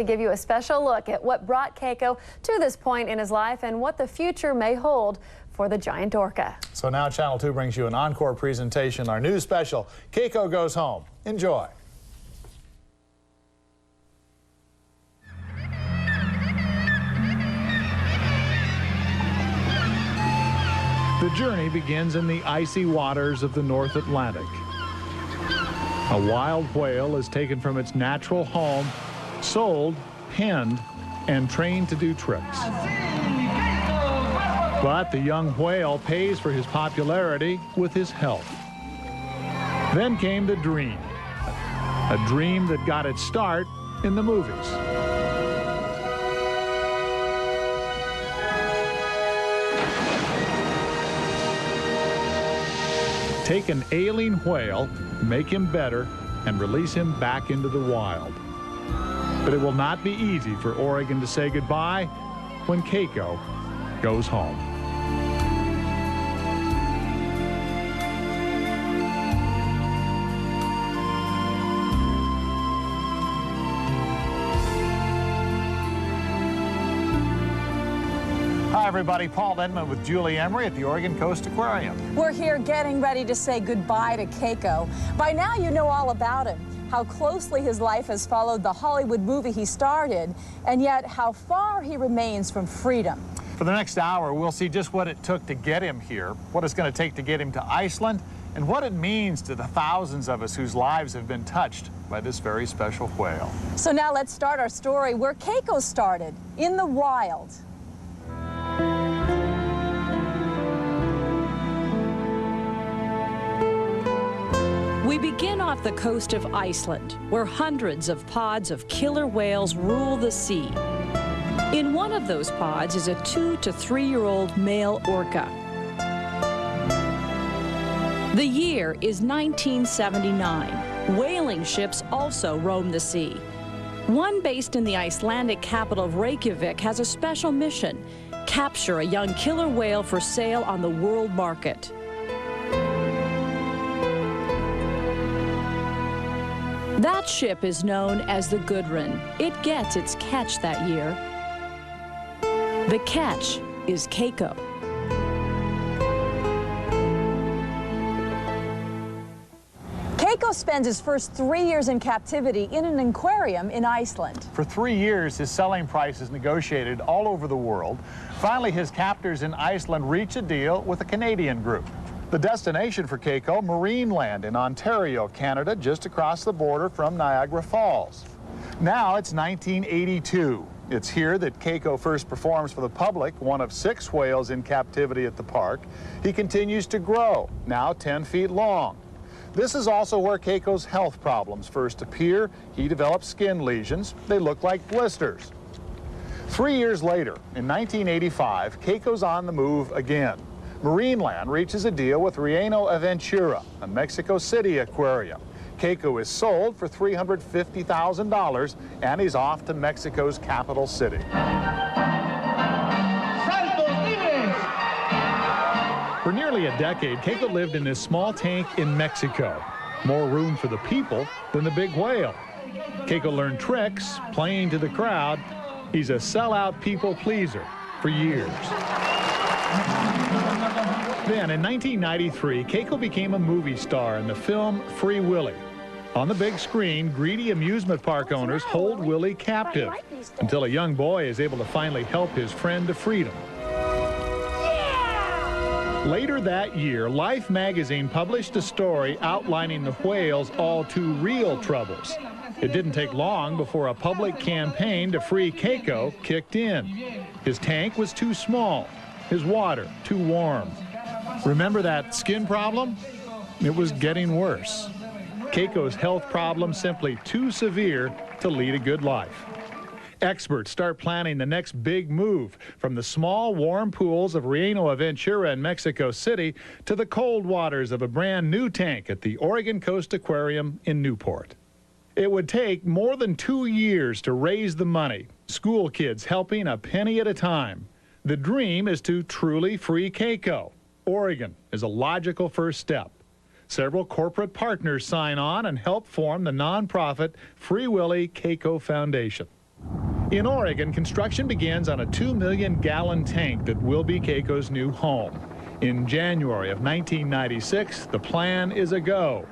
To give you a special look at what brought Keiko to this point in his life and what the future may hold for the giant orca. So now Channel 2 brings you an encore presentation, our new special, Keiko Goes Home. Enjoy. The journey begins in the icy waters of the North Atlantic. A wild whale is taken from its natural home, sold, penned, and trained to do tricks. But the young whale pays for his popularity with his health. Then came the dream, a dream that got its start in the movies. Take an ailing whale, make him better, and release him back into the wild. But it will not be easy for Oregon to say goodbye when Keiko goes home. Hi everybody, Paul Edmond with Julie Emery at the Oregon Coast Aquarium. We're here getting ready to say goodbye to Keiko. By now you know all about him, how closely his life has followed the Hollywood movie he starred in, and yet how far he remains from freedom. For the next hour, we'll see just what it took to get him here, what it's going to take to get him to Iceland, and what it means to the thousands of us whose lives have been touched by this very special whale. So now let's start our story where Keiko started, in the wild. We begin off the coast of Iceland, where hundreds of pods of killer whales rule the sea. In one of those pods is a 2 to 3-year-old male orca. The year is 1979. Whaling ships also roam the sea. One based in the Icelandic capital of Reykjavik has a special mission: capture a young killer whale for sale on the world market. That ship is known as the Gudrun. It gets its catch that year. The catch is Keiko. Keiko spends his first 3 years in captivity in an aquarium in Iceland. For 3 years, his selling price is negotiated all over the world. Finally, his captors in Iceland reach a deal with a Canadian group. The destination for Keiko, Marineland in Ontario, Canada, just across the border from Niagara Falls. Now it's 1982. It's here that Keiko first performs for the public, one of 6 whales in captivity at the park. He continues to grow, now 10 feet long. This is also where Keiko's health problems first appear. He develops skin lesions. They look like blisters. 3 years later, in 1985, Keiko's on the move again. Marineland reaches a deal with Reino Aventura, a Mexico City aquarium. Keiko is sold for $350,000, and he's off to Mexico's capital city. For nearly a decade, Keiko lived in this small tank in Mexico. More room for the people than the big whale. Keiko learned tricks, playing to the crowd. He's a sellout people pleaser for years. Then, in 1993, Keiko became a movie star in the film Free Willy. On the big screen, greedy amusement park owners hold Willie captive until a young boy is able to finally help his friend to freedom. Later that year, Life magazine published a story outlining the whale's all-too-real troubles. It didn't take long before a public campaign to free Keiko kicked in. His tank was too small, his water too warm. Remember that skin problem? It was getting worse. Keiko's health problem simply too severe to lead a good life. Experts start planning the next big move from the small, warm pools of Reino Aventura in Mexico City to the cold waters of a brand new tank at the Oregon Coast Aquarium in Newport. It would take more than 2 years to raise the money, school kids helping a penny at a time. The dream is to truly free Keiko. Oregon is a logical first step. Several corporate partners sign on and help form the nonprofit Free Willy Keiko Foundation. In Oregon, construction begins on a 2 million gallon tank that will be Keiko's new home. In January of 1996, the plan is a go.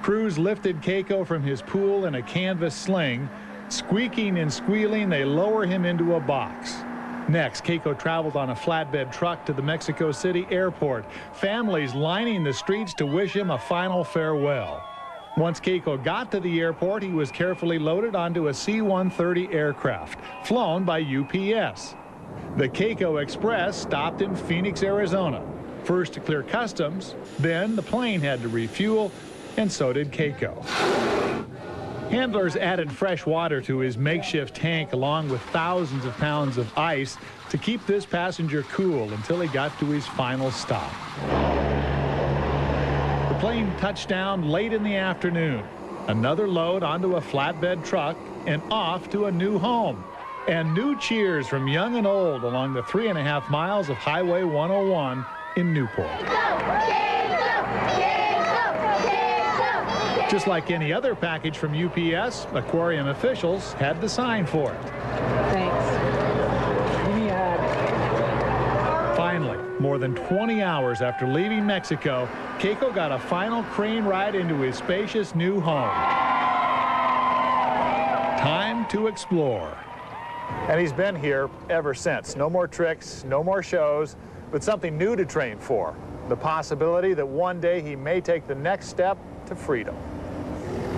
Crews lifted Keiko from his pool in a canvas sling. Squeaking and squealing, they lower him into a box. Next, Keiko traveled on a flatbed truck to the Mexico City airport, families lining the streets to wish him a final farewell. Once Keiko got to the airport, he was carefully loaded onto a C-130 aircraft, flown by UPS. The Keiko Express stopped in Phoenix, Arizona. First to clear customs, then the plane had to refuel, and so did Keiko. Handlers added fresh water to his makeshift tank along with thousands of pounds of ice to keep this passenger cool until he got to his final stop. The plane touched down late in the afternoon. Another load onto a flatbed truck and off to a new home. And new cheers from young and old along the 3.5 miles of Highway 101 in Newport. Just like any other package from UPS, aquarium officials had to sign for it. Thanks. Finally, more than 20 hours after leaving Mexico, Keiko got a final crane ride into his spacious new home. Time to explore. And he's been here ever since. No more tricks, no more shows, but something new to train for. The possibility that one day he may take the next step to freedom.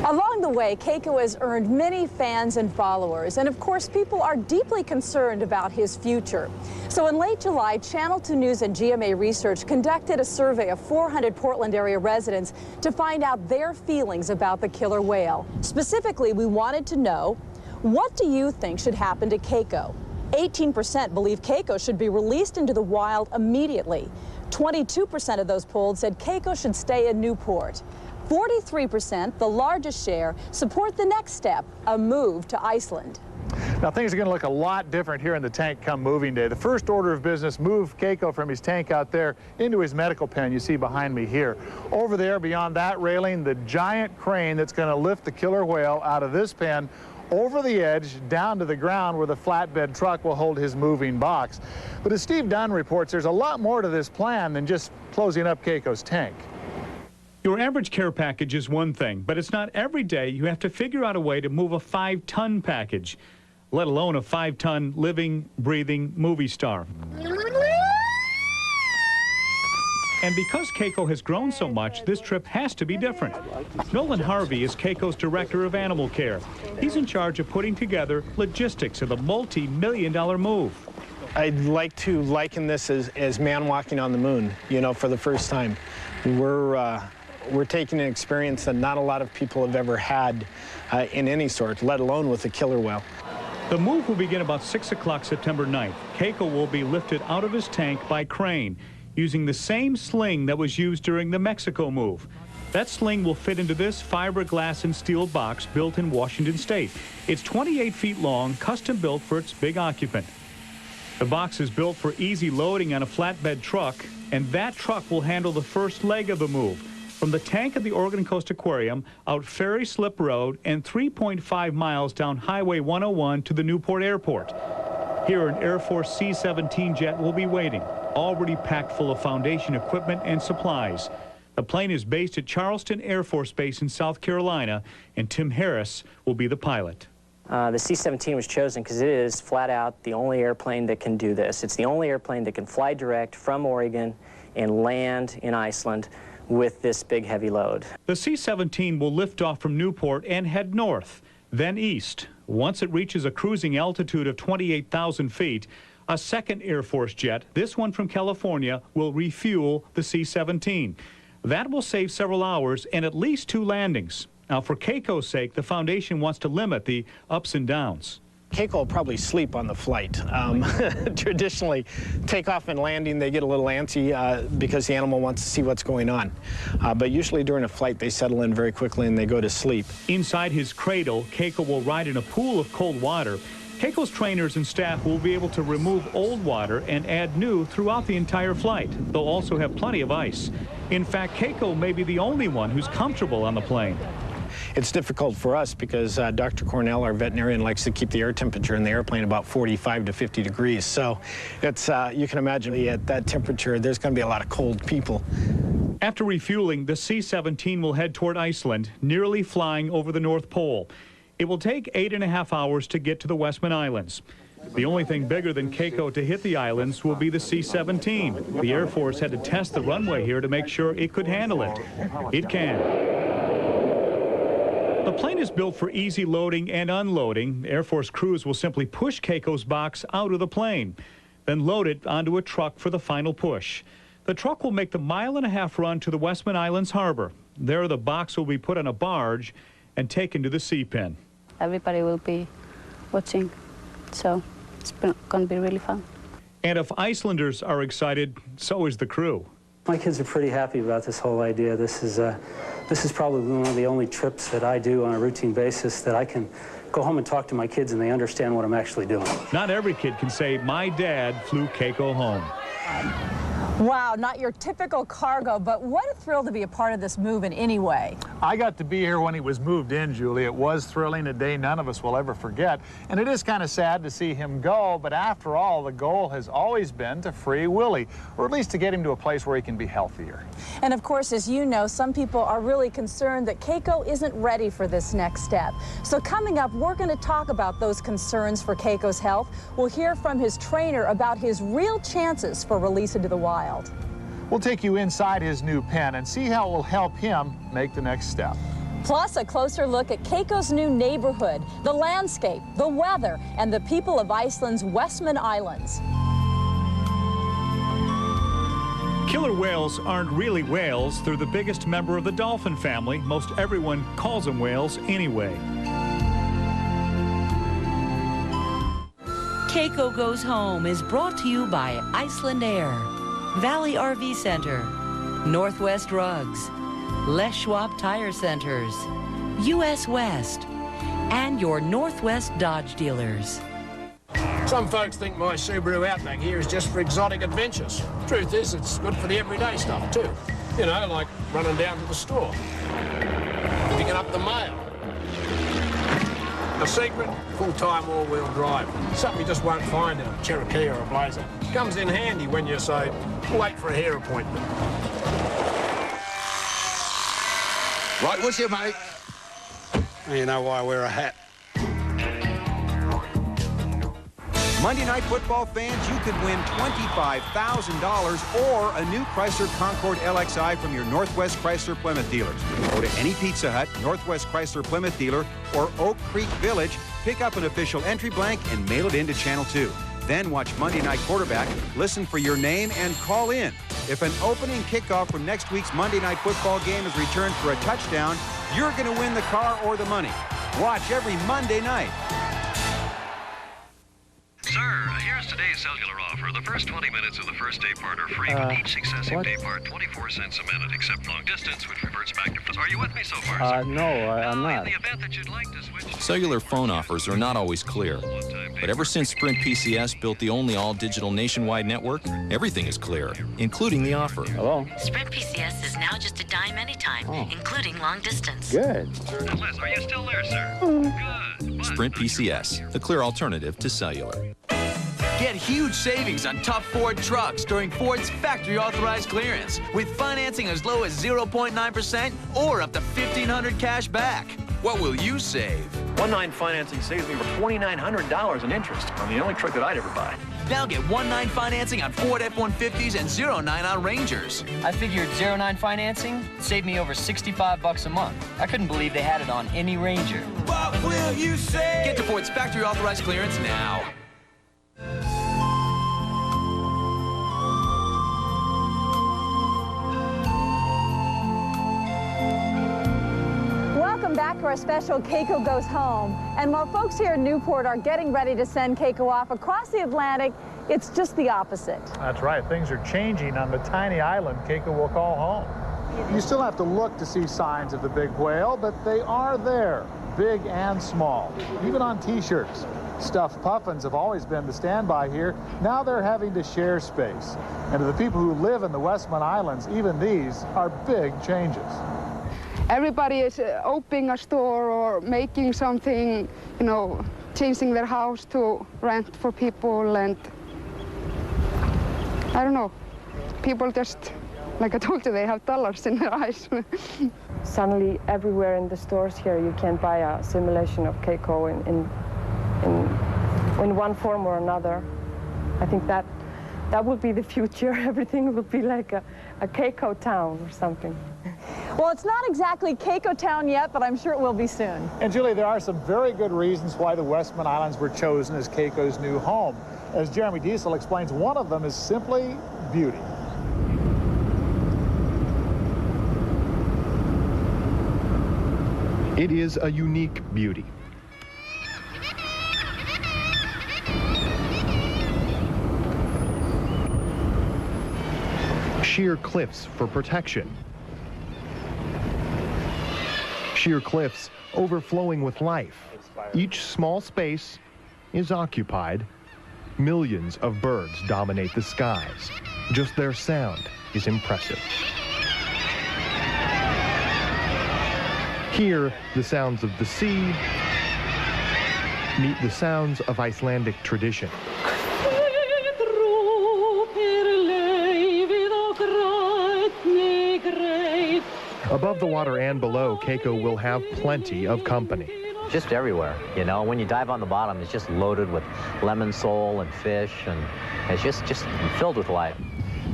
Along the way, Keiko has earned many fans and followers, and of course, people are deeply concerned about his future. So in late July, Channel 2 News and GMA Research conducted a survey of 400 Portland area residents to find out their feelings about the killer whale. Specifically, we wanted to know, what do you think should happen to Keiko? 18% believe Keiko should be released into the wild immediately. 22% of those polled said Keiko should stay in Newport. 43%, the largest share, support the next step, a move to Iceland. Now, things are going to look a lot different here in the tank come moving day. The first order of business, move Keiko from his tank out there into his medical pen you see behind me here. Over there, beyond that railing, the giant crane that's going to lift the killer whale out of this pen over the edge, down to the ground where the flatbed truck will hold his moving box. But as Steve Dunn reports, there's a lot more to this plan than just closing up Keiko's tank. Your average care package is one thing, but it's not every day you have to figure out a way to move a 5-ton package, let alone a 5-ton living, breathing movie star. And because Keiko has grown so much, this trip has to be different. Nolan Harvey is Keiko's director of animal care. He's in charge of putting together logistics of the multi-million-dollar move. I'd like to liken this as man walking on the moon, you know, for the first time. We're taking an experience that not a lot of people have ever had in any sort, let alone with a killer whale. The move will begin about 6 o'clock September 9th. Keiko will be lifted out of his tank by crane, using the same sling that was used during the Mexico move. That sling will fit into this fiberglass and steel box built in Washington State. It's 28 feet long, custom built for its big occupant. The box is built for easy loading on a flatbed truck, and that truck will handle the first leg of the move, from the tank at the Oregon Coast Aquarium, out Ferry Slip Road, and 3.5 miles down Highway 101 to the Newport Airport. Here, an Air Force C-17 jet will be waiting, already packed full of foundation equipment and supplies. The plane is based at Charleston Air Force Base in South Carolina, and Tim Harris will be the pilot. The C-17 was chosen because it is flat out the only airplane that can do this. It's the only airplane that can fly direct from Oregon and land in Iceland with this big heavy load. The C-17 will lift off from Newport and head north, then east. Once it reaches a cruising altitude of 28,000 feet, a second Air Force jet, this one from California, will refuel the C-17. That will save several hours and at least 2 landings. Now, for Keiko's sake, the foundation wants to limit the ups and downs. Keiko will probably sleep on the flight. Traditionally, takeoff and landing, they get a little antsy because the animal wants to see what's going on. But usually during a flight, they settle in very quickly and they go to sleep. Inside his cradle, Keiko will ride in a pool of cold water. Keiko's trainers and staff will be able to remove old water and add new throughout the entire flight. They'll also have plenty of ice. In fact, Keiko may be the only one who's comfortable on the plane. It's difficult for us because Dr. Cornell, our veterinarian, likes to keep the air temperature in the airplane about 45 to 50 degrees. So it's, you can imagine at that temperature, there's going to be a lot of cold people. After refueling, the C-17 will head toward Iceland, nearly flying over the North Pole. It will take 8.5 hours to get to the Westman Islands. The only thing bigger than Keiko to hit the islands will be the C-17. The Air Force had to test the runway here to make sure it could handle it. It can. The plane is built for easy loading and unloading. Air Force crews will simply push Keiko's box out of the plane, then load it onto a truck for the final push. The truck will make the 1.5-mile run to the Westman Islands harbor. There, the box will be put on a barge and taken to the sea pen. Everybody will be watching, so it's going to be really fun. And if Icelanders are excited, so is the crew. My kids are pretty happy about this whole idea. This is probably one of the only trips that I do on a routine basis that I can go home and talk to my kids and they understand what I'm actually doing. Not every kid can say, my dad flew Keiko home. Wow, not your typical cargo, but what a thrill to be a part of this move in any way. I got to be here when he was moved in, Julie. It was thrilling, a day none of us will ever forget. And it is kind of sad to see him go, but after all, the goal has always been to free Willie, or at least to get him to a place where he can be healthier. And of course, as you know, some people are really concerned that Keiko isn't ready for this next step. So coming up, we're going to talk about those concerns for Keiko's health. We'll hear from his trainer about his real chances for release into the wild. We'll take you inside his new pen and see how it will help him make the next step. Plus, a closer look at Keiko's new neighborhood, the landscape, the weather, and the people of Iceland's Westman Islands. Killer whales aren't really whales. They're the biggest member of the dolphin family. Most everyone calls them whales anyway. Keiko Goes Home is brought to you by Iceland Air, Valley RV Center, Northwest Rugs, Les Schwab Tire Centers, US West, and your Northwest Dodge dealers. Some folks think my Subaru Outback here is just for exotic adventures. Truth is, it's good for the everyday stuff too. You know, like running down to the store, picking up the mail. The secret, full-time all-wheel drive. Something you just won't find in a Cherokee or a Blazer. Comes in handy when you say, late for a hair appointment. Right with you, mate. You know why I wear a hat. Monday Night Football fans, you could win $25,000 or a new Chrysler Concorde LXI from your Northwest Chrysler Plymouth dealers. Go to any Pizza Hut, Northwest Chrysler Plymouth dealer, or Oak Creek Village, pick up an official entry blank and mail it into Channel 2. Then watch Monday Night Quarterback, listen for your name, and call in. If an opening kickoff from next week's Monday Night Football game is returned for a touchdown, you're going to win the car or the money. Watch every Monday night. Sir, here's today's cellular offer. The first 20 minutes of the first day part are free, but each successive day part, 24 cents a minute, except long distance, which reverts back to... Are you with me so far, sir? No, I'm not. In the event that you'd like to switch... Cellular phone offers are not always clear. But ever since Sprint PCS built the only all-digital nationwide network, everything is clear, including the offer. Hello? Sprint PCS is now just a dime anytime, including long distance. Good. Liz, are you still there, sir? Good. Sprint PCS, the clear alternative to cellular. Get huge savings on top Ford trucks during Ford's factory-authorized clearance with financing as low as 0.9% or up to $1,500 cash back. What will you save? 1.9 financing saves me over $2,900 in interest on the only truck that I'd ever buy. Now get 1.9 financing on Ford F-150s and 0.9 on Rangers. I figured 0.9 financing saved me over $65 a month. I couldn't believe they had it on any Ranger. What will you save? Get to Ford's factory-authorized clearance now. Welcome back to our special Keiko Goes Home. And while folks here in Newport are getting ready to send Keiko off across the Atlantic, it's just the opposite. That's right. Things are changing on the tiny island Keiko will call home. You still have to look to see signs of the big whale, but they are there, big and small, even on T-shirts. Stuffed puffins have always been the standby here. Now they're having to share space. And to the people who live in the Westman Islands, even these are big changes. everybody is opening a store or making something, you know, changing their house to rent for people, and I don't know, people just, like I told you, they have dollars in their eyes. Suddenly, everywhere in the stores here, you can buy a simulation of Keiko in one form or another. I think that would be the future. Everything will be like a Keiko town or something. Well, it's not exactly Keiko town yet, but I'm sure it will be soon. And Julie, there are some very good reasons why the Westman Islands were chosen as Keiko's new home. As Jeremy Diesel explains, one of them is simply beauty. It is a unique beauty. Sheer cliffs for protection. Sheer cliffs overflowing with life. Each small space is occupied. Millions of birds dominate the skies. Just their sound is impressive. Here, the sounds of the sea meet the sounds of Icelandic tradition. Above the water and below, Keiko will have plenty of company. Just everywhere, you know. When you dive on the bottom, it's just loaded with lemon sole and fish, and it's just filled with life.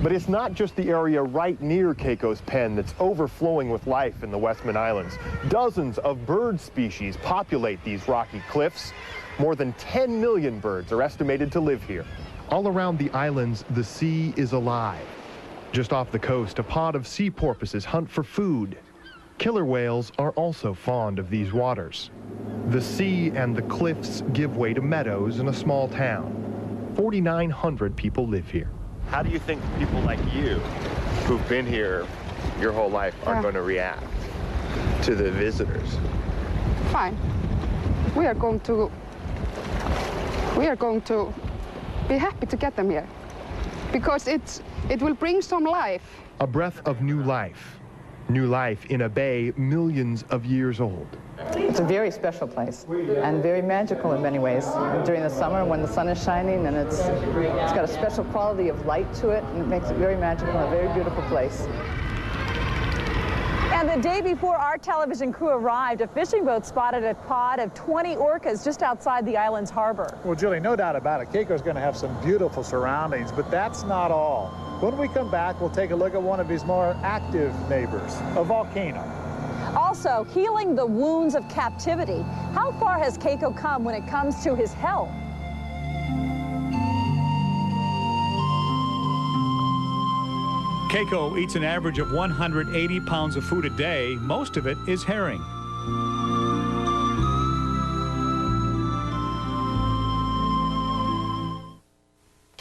But it's not just the area right near Keiko's pen that's overflowing with life in the Westman Islands. Dozens of bird species populate these rocky cliffs. More than 10 million birds are estimated to live here. All around the islands, the sea is alive. Just off the coast, a pod of sea porpoises hunt for food. Killer whales are also fond of these waters. The sea and the cliffs give way to meadows in a small town. 4,900 people live here. How do you think people like you, who've been here your whole life, are going to react to the visitors? Fine. We are going to be happy to get them here, because it will bring some life. A breath of new life. New life in a bay millions of years old. It's a very special place and very magical in many ways. During the summer when the sun is shining, and it's got a special quality of light to it, and it makes it very magical, a very beautiful place. And the day before our television crew arrived, a fishing boat spotted a pod of 20 orcas just outside the island's harbor. Well, Julie, no doubt about it, Keiko's going to have some beautiful surroundings, but that's not all. When we come back, we'll take a look at one of his more active neighbors, a volcano. Also, healing the wounds of captivity. How far has Keiko come when it comes to his health? Keiko eats an average of 180 pounds of food a day. Most of it is herring.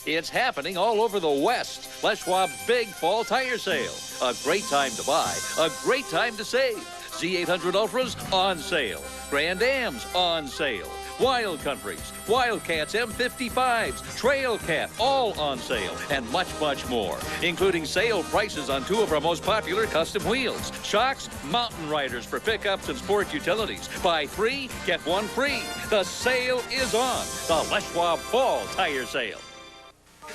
It's happening all over the West. Les Schwab's big fall tire sale. A great time to buy, a great time to save. Z800 Ultras on sale. Grand Ams on sale. Wild Countries, Wildcats M55s, Trail Cat, all on sale, and much, much more, including sale prices on two of our most popular custom wheels. Shocks, mountain riders for pickups and sport utilities. Buy 3, get 1 free. The sale is on. The Les Schwab Fall Tire Sale.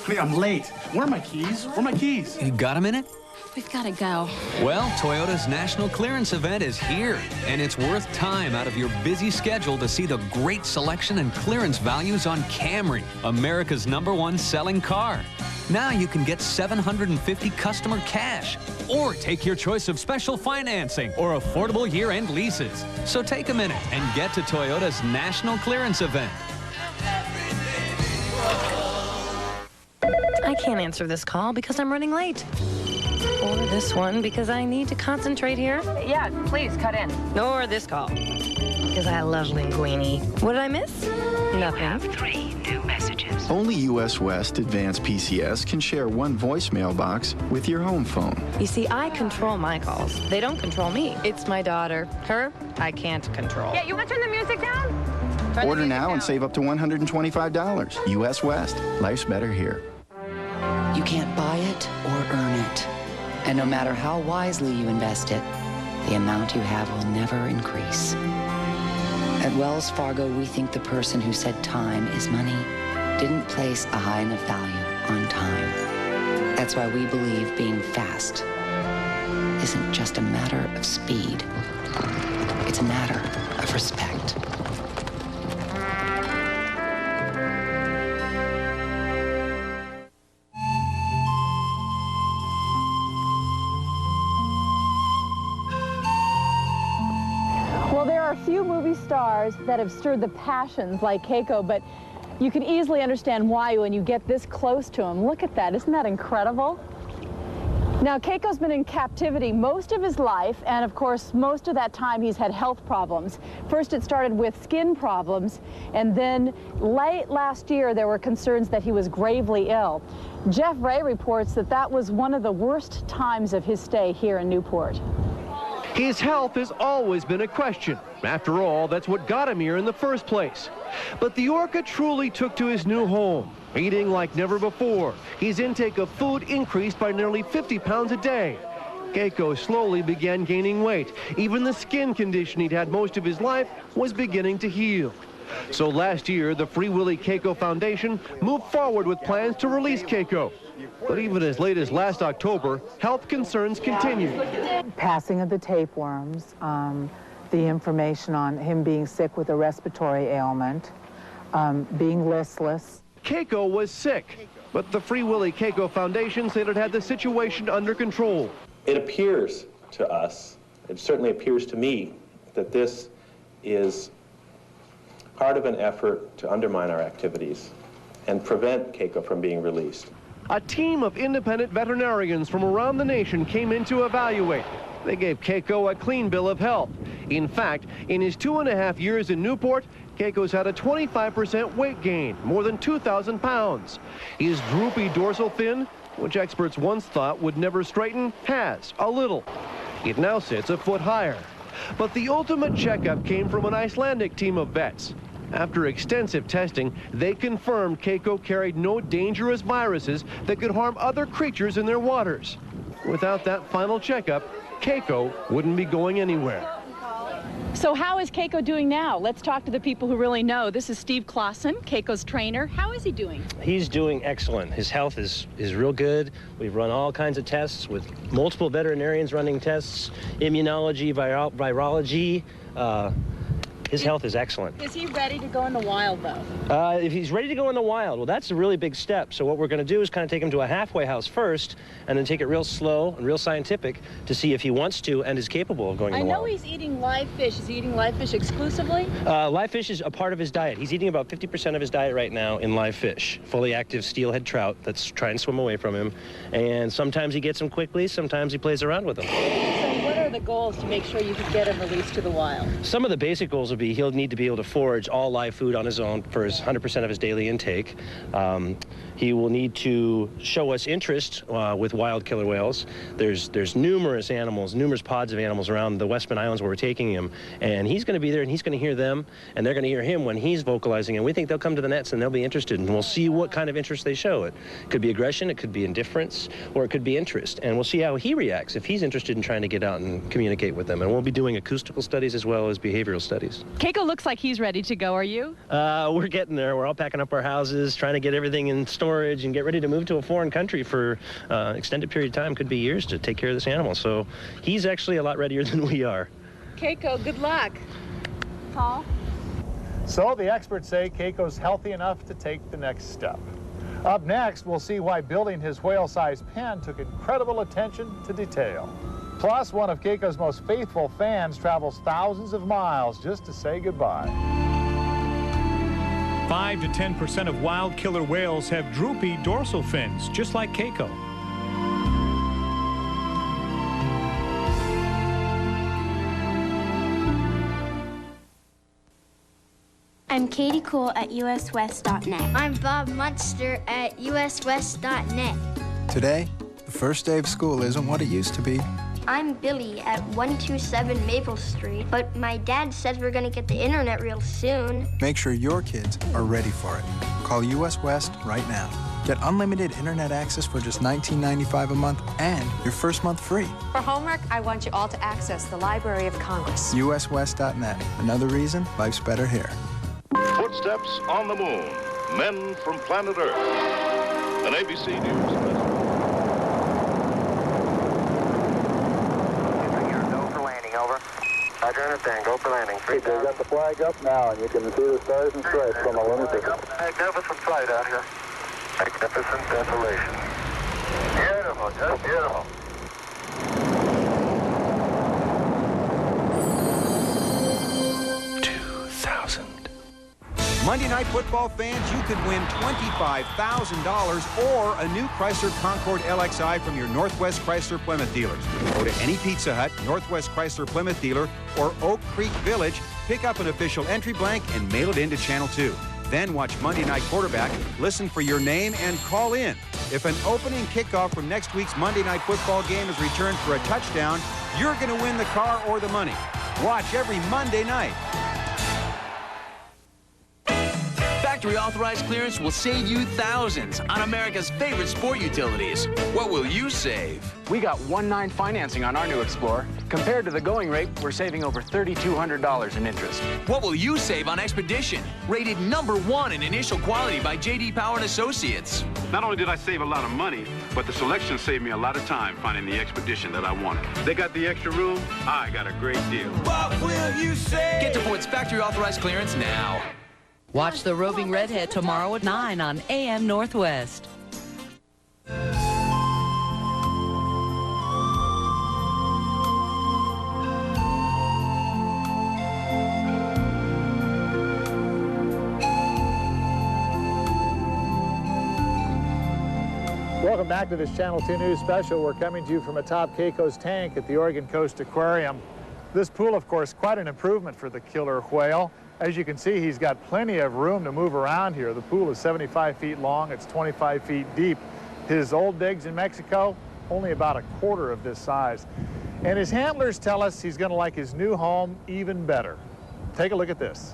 Hey, I'm late. Where are my keys? Where are my keys? You got a minute? We've got to go. Well, Toyota's National Clearance Event is here, and it's worth time out of your busy schedule to see the great selection and clearance values on Camry, America's #1 selling car. Now you can get $750 customer cash, or take your choice of special financing or affordable year-end leases. So take a minute and get to Toyota's National Clearance Event. I can't answer this call because I'm running late. Or this one because I need to concentrate here. Yeah, please, cut in. Or this call because I love linguine. What did I miss? Nothing. You have 3 new messages. Only US West Advanced PCS can share one voicemail box with your home phone. You see, I control my calls. They don't control me. It's my daughter. Her, I can't control. Yeah, you want to turn the music down? Order now and save up to $125. US West. Life's better here. You can't buy it or earn it. And no matter how wisely you invest it, the amount you have will never increase. At Wells Fargo, we think the person who said time is money didn't place a high enough value on time. That's why we believe being fast isn't just a matter of speed. It's a matter of respect. Well, there are few movie stars that have stirred the passions like Keiko, but you can easily understand why when you get this close to him. Look at that. Isn't that incredible? Now, Keiko's been in captivity most of his life, and of course, most of that time he's had health problems. First, it started with skin problems, and then late last year, there were concerns that he was gravely ill. Jeff Ray reports that that was one of the worst times of his stay here in Newport. His health has always been a question. After all, that's what got him here in the first place. But the orca truly took to his new home, eating like never before. His intake of food increased by nearly 50 pounds a day. Keiko slowly began gaining weight. Even the skin condition he'd had most of his life was beginning to heal. So last year, the Free Willy Keiko Foundation moved forward with plans to release Keiko. But even as late as last October, health concerns continued. Passing of the tapeworms, the information on him being sick with a respiratory ailment, being listless. Keiko was sick, but the Free Willy Keiko Foundation said it had the situation under control. It appears to us, it certainly appears to me, that this is part of an effort to undermine our activities and prevent Keiko from being released. A team of independent veterinarians from around the nation came in to evaluate. They gave Keiko a clean bill of health. In fact, in his 2.5 years in Newport, Keiko's had a 25% weight gain, more than 2,000 pounds. His droopy dorsal fin, which experts once thought would never straighten, has, a little. It now sits a foot higher. But the ultimate checkup came from an Icelandic team of vets. After extensive testing, they confirmed Keiko carried no dangerous viruses that could harm other creatures in their waters. Without that final checkup, Keiko wouldn't be going anywhere. So how is Keiko doing now? Let's talk to the people who really know. This is Steve Clausen, Keiko's trainer. How is he doing? He's doing excellent. His health is real good. We've run all kinds of tests with multiple veterinarians running tests, immunology, virology. His health is excellent. Is he ready to go in the wild, though? If he's ready to go in the wild, well, that's a really big step. So what we're going to do is kind of take him to a halfway house first, and then take it real slow and real scientific to see if he wants to and is capable of going in the wild. I know he's eating live fish. Is he eating live fish exclusively? Live fish is a part of his diet. He's eating about 50% of his diet right now in live fish. Fully active steelhead trout that's trying to swim away from him. And sometimes he gets them quickly, sometimes he plays around with them. So what are the goals to make sure you can get him released to the wild? Some of the basic goals will be he'll need to be able to forage all live food on his own for his 100% of his daily intake. He will need to show us interest with wild killer whales. There's numerous animals, numerous pods of animals around the Westman Islands where we're taking him, and he's going to be there and he's going to hear them, and they're going to hear him when he's vocalizing, and we think they'll come to the nets and they'll be interested, and we'll see what kind of interest they show. It could be aggression, it could be indifference, or it could be interest, and we'll see how he reacts if he's interested in trying to get out and communicate with them. And we'll be doing acoustical studies as well as behavioral studies. Keiko looks like he's ready to go. Are you? We're getting there. We're all packing up our houses, trying to get everything in storage and get ready to move to a foreign country for an extended period of time, could be years, to take care of this animal. So he's actually a lot readier than we are. Keiko, good luck. Paul? So the experts say Keiko's healthy enough to take the next step. Up next, we'll see why building his whale-sized pen took incredible attention to detail. Plus, one of Keiko's most faithful fans travels thousands of miles just to say goodbye. 5 to 10% of wild killer whales have droopy dorsal fins, just like Keiko. I'm Katie Cole at uswest.net. I'm Bob Munster at uswest.net. Today, the first day of school isn't what it used to be. I'm Billy at 127 Maple Street, but my dad says we're gonna get the internet real soon. Make sure your kids are ready for it. Call US West right now. Get unlimited internet access for just $19.95 a month and your first month free. For homework, I want you all to access the Library of Congress. USWest.net. Another reason life's better here. Footsteps on the moon. Men from planet Earth. An ABC News special. Go for landing, over. Roger, understand. Go for landing. They got the flag up now, and you can see the stars and stripes from the lunar surface. Magnificent flight out here. Magnificent desolation. Beautiful, just beautiful. Monday Night Football fans, you could win $25,000 or a new Chrysler Concorde LXI from your Northwest Chrysler Plymouth dealers. Go to any Pizza Hut, Northwest Chrysler Plymouth dealer, or Oak Creek Village, pick up an official entry blank and mail it into Channel 2. Then watch Monday Night Quarterback, listen for your name, and call in. If an opening kickoff from next week's Monday Night Football game is returned for a touchdown, you're going to win the car or the money. Watch every Monday night. Factory authorized clearance will save you thousands on America's favorite sport utilities. What will you save? We got 1.9 financing on our new Explorer. Compared to the going rate, we're saving over $3,200 in interest. What will you save on Expedition? Rated #1 in initial quality by J.D. Power & Associates. Not only did I save a lot of money, but the selection saved me a lot of time finding the Expedition that I wanted. They got the extra room, I got a great deal. What will you save? Get to Ford's factory authorized clearance now. Watch The Roving Redhead tomorrow at 9 on AM Northwest. Welcome back to this Channel 2 News Special. We're coming to you from atop Keiko's tank at the Oregon Coast Aquarium. This pool, of course, quite an improvement for the killer whale. As you can see, he's got plenty of room to move around here. The pool is 75 feet long, it's 25 feet deep. His old digs in Mexico, only about a quarter of this size. And his handlers tell us he's going to like his new home even better. Take a look at this.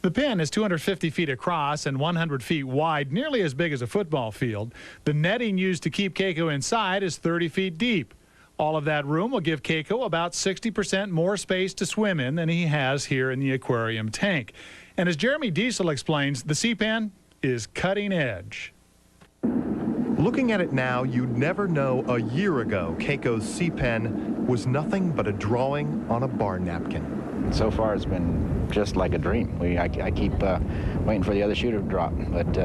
The pen is 250 feet across and 100 feet wide, nearly as big as a football field. The netting used to keep Keiko inside is 30 feet deep. All of that room will give Keiko about 60% more space to swim in than he has here in the aquarium tank. And as Jeremy Diesel explains, the sea pen is cutting edge. Looking at it now, you'd never know a year ago Keiko's sea pen was nothing but a drawing on a bar napkin. So far, it's been just like a dream. I keep waiting for the other shoe to drop, but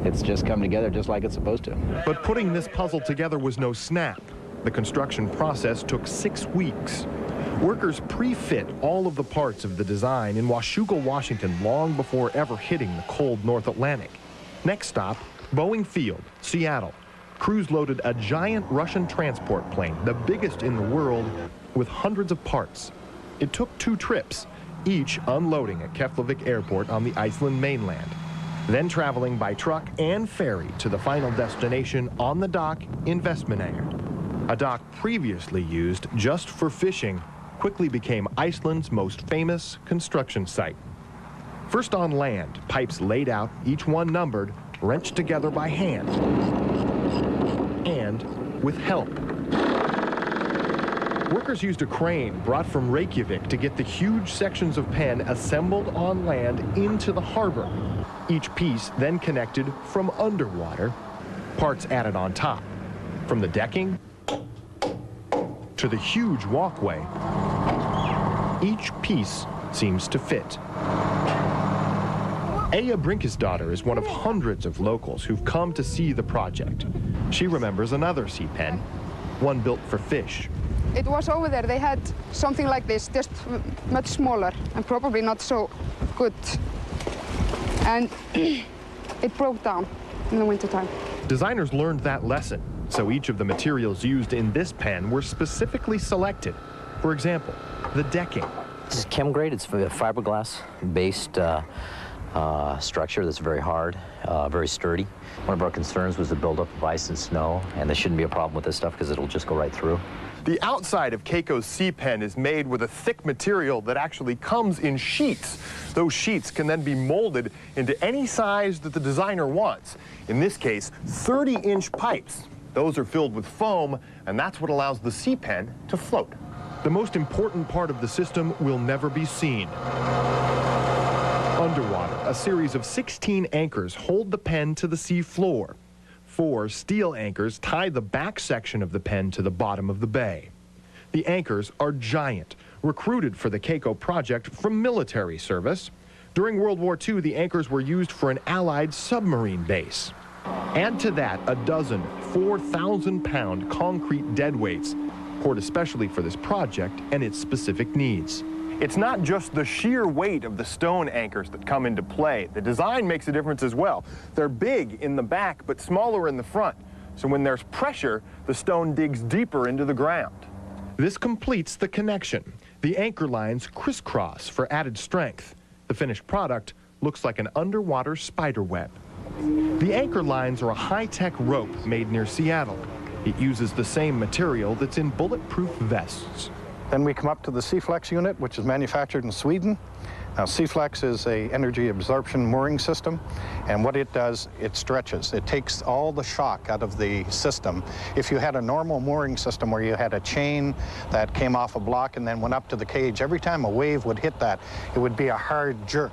it's just come together just like it's supposed to. But putting this puzzle together was no snap. The construction process took 6 weeks. Workers pre-fit all of the parts of the design in Washougal, Washington, long before ever hitting the cold North Atlantic. Next stop, Boeing Field, Seattle. Crews loaded a giant Russian transport plane, the biggest in the world, with hundreds of parts. It took 2 trips, each unloading at Keflavik Airport on the Iceland mainland, then traveling by truck and ferry to the final destination on the dock in Vestmannaeyjar. A dock previously used just for fishing quickly became Iceland's most famous construction site. First on land, pipes laid out, each one numbered, wrenched together by hand, and with help. Workers used a crane brought from Reykjavik to get the huge sections of pen assembled on land into the harbor. Each piece then connected from underwater, parts added on top. From the decking to the huge walkway, each piece seems to fit. Aya Brinkesdottir is one of hundreds of locals who've come to see the project. She remembers another sea pen, one built for fish. It was over there. They had something like this, just much smaller and probably not so good. And it broke down in the wintertime. Designers learned that lesson, so each of the materials used in this pen were specifically selected. For example, the decking. This is chem grade. It's fiberglass based structure that's very hard, very sturdy. One of our concerns was the buildup of ice and snow, and there shouldn't be a problem with this stuff because it'll just go right through. The outside of Keiko's sea pen is made with a thick material that actually comes in sheets. Those sheets can then be molded into any size that the designer wants. In this case, 30-inch pipes. Those are filled with foam, and that's what allows the sea pen to float. The most important part of the system will never be seen. Underwater, a series of 16 anchors hold the pen to the sea floor. 4 steel anchors tie the back section of the pen to the bottom of the bay. The anchors are giant, recruited for the Keiko project from military service. During World War II, the anchors were used for an Allied submarine base. Add to that a dozen 4,000-pound concrete deadweights, poured especially for this project and its specific needs. It's not just the sheer weight of the stone anchors that come into play. The design makes a difference as well. They're big in the back, but smaller in the front. So when there's pressure, the stone digs deeper into the ground. This completes the connection. The anchor lines crisscross for added strength. The finished product looks like an underwater spider web. The anchor lines are a high-tech rope made near Seattle. It uses the same material that's in bulletproof vests. Then we come up to the C-Flex unit, which is manufactured in Sweden. Now, C-Flex is an energy absorption mooring system, and what it does, it stretches. It takes all the shock out of the system. If you had a normal mooring system where you had a chain that came off a block and then went up to the cage, every time a wave would hit that, it would be a hard jerk.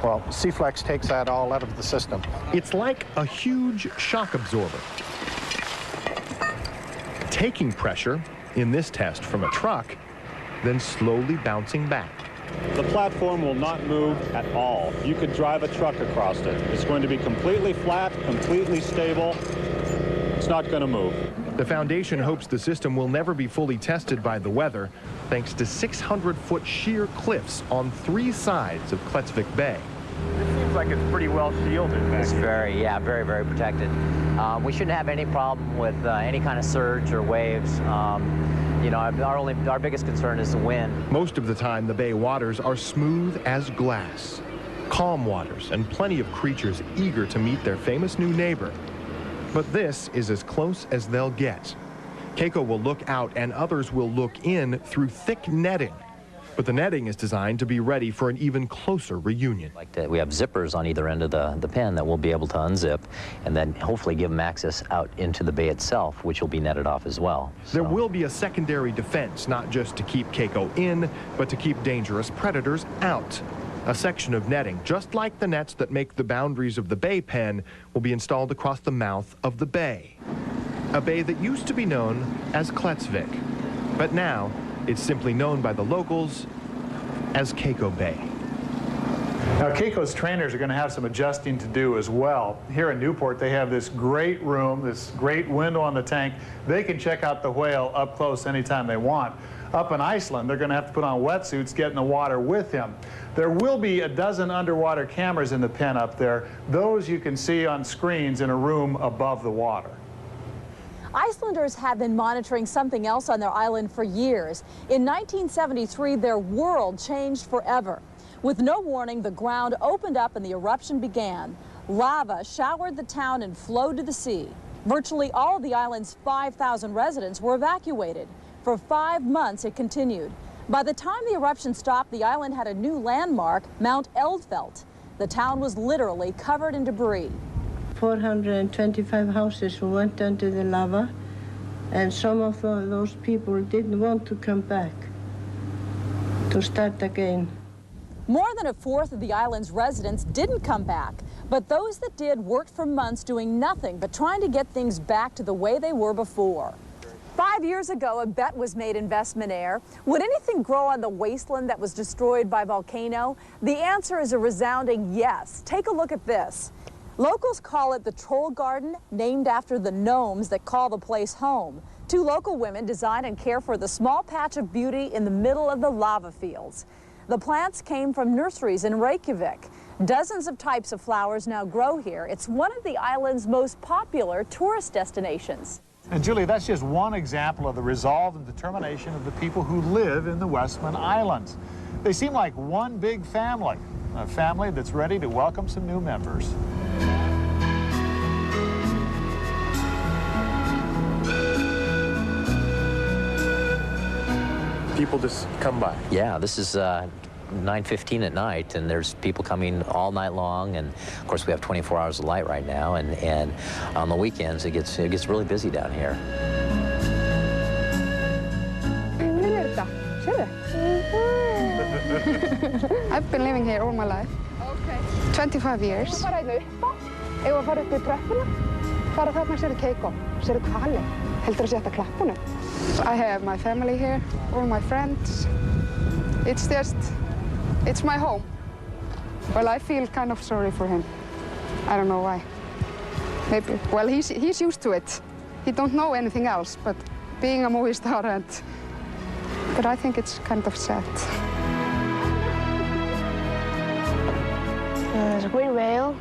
Well, C-Flex takes that all out of the system. It's like a huge shock absorber. Taking pressure, in this test from a truck, then slowly bouncing back. The platform will not move at all. You could drive a truck across it. It's going to be completely flat, completely stable. It's not going to move. The foundation hopes the system will never be fully tested by the weather, thanks to 600-foot sheer cliffs on 3 sides of Kletzvik Bay. It seems like it's pretty well shielded back It's here. very, very protected. We shouldn't have any problem with any kind of surge or waves. You know, our biggest concern is the wind. Most of the time, the bay waters are smooth as glass. Calm waters and plenty of creatures eager to meet their famous new neighbor. But this is as close as they'll get. Keiko will look out and others will look in through thick netting. But the netting is designed to be ready for an even closer reunion. We have zippers on either end of the pen that we'll be able to unzip and then hopefully give them access out into the bay itself, which will be netted off as well. There will be a secondary defense, not just to keep Keiko in, but to keep dangerous predators out. A section of netting, just like the nets that make the boundaries of the bay pen, will be installed across the mouth of the bay. A bay that used to be known as Kletzvik, but now it's simply known by the locals as Keiko Bay. Now, Keiko's trainers are going to have some adjusting to do as well. Here in Newport, they have this great room, this great window on the tank. They can check out the whale up close anytime they want. Up in Iceland, they're going to have to put on wetsuits, get in the water with him. There will be a dozen underwater cameras in the pen up there. Those you can see on screens in a room above the water. Icelanders have been monitoring something else on their island for years. In 1973, their world changed forever. With no warning, the ground opened up and the eruption began. Lava showered the town and flowed to the sea. Virtually all of the island's 5,000 residents were evacuated. For 5 months, it continued. By the time the eruption stopped, the island had a new landmark, Mount Eldfelt. The town was literally covered in debris. 425 houses went under the lava, and some of those people didn't want to come back to start again. More than a fourth of the island's residents didn't come back, but those that did worked for months doing nothing but trying to get things back to the way they were before. 5 years ago, a bet was made in Vestman Air. Would anything grow on the wasteland that was destroyed by volcano? The answer is a resounding yes. Take a look at this. Locals call it the Troll Garden, named after the gnomes that call the place home. 2 local women design and care for the small patch of beauty in the middle of the lava fields. The plants came from nurseries in Reykjavik. Dozens of types of flowers now grow here. It's one of the island's most popular tourist destinations. And Julie, that's just one example of the resolve and determination of the people who live in the Westman Islands. They seem like one big family. a family that's ready to welcome some new members. People just come by. Yeah, this is 9:15 at night, and there's people coming all night long, and of course we have 24 hours of light right now, and on the weekends it gets really busy down here. I've been living here all my life. 25 years. I have my family here, all my friends. It's my home. Well, I feel kind of sorry for him. I don't know why. Maybe, well, he's used to it. He don't know anything else, but being a movie star, but I think it's kind of sad. It's a great whale,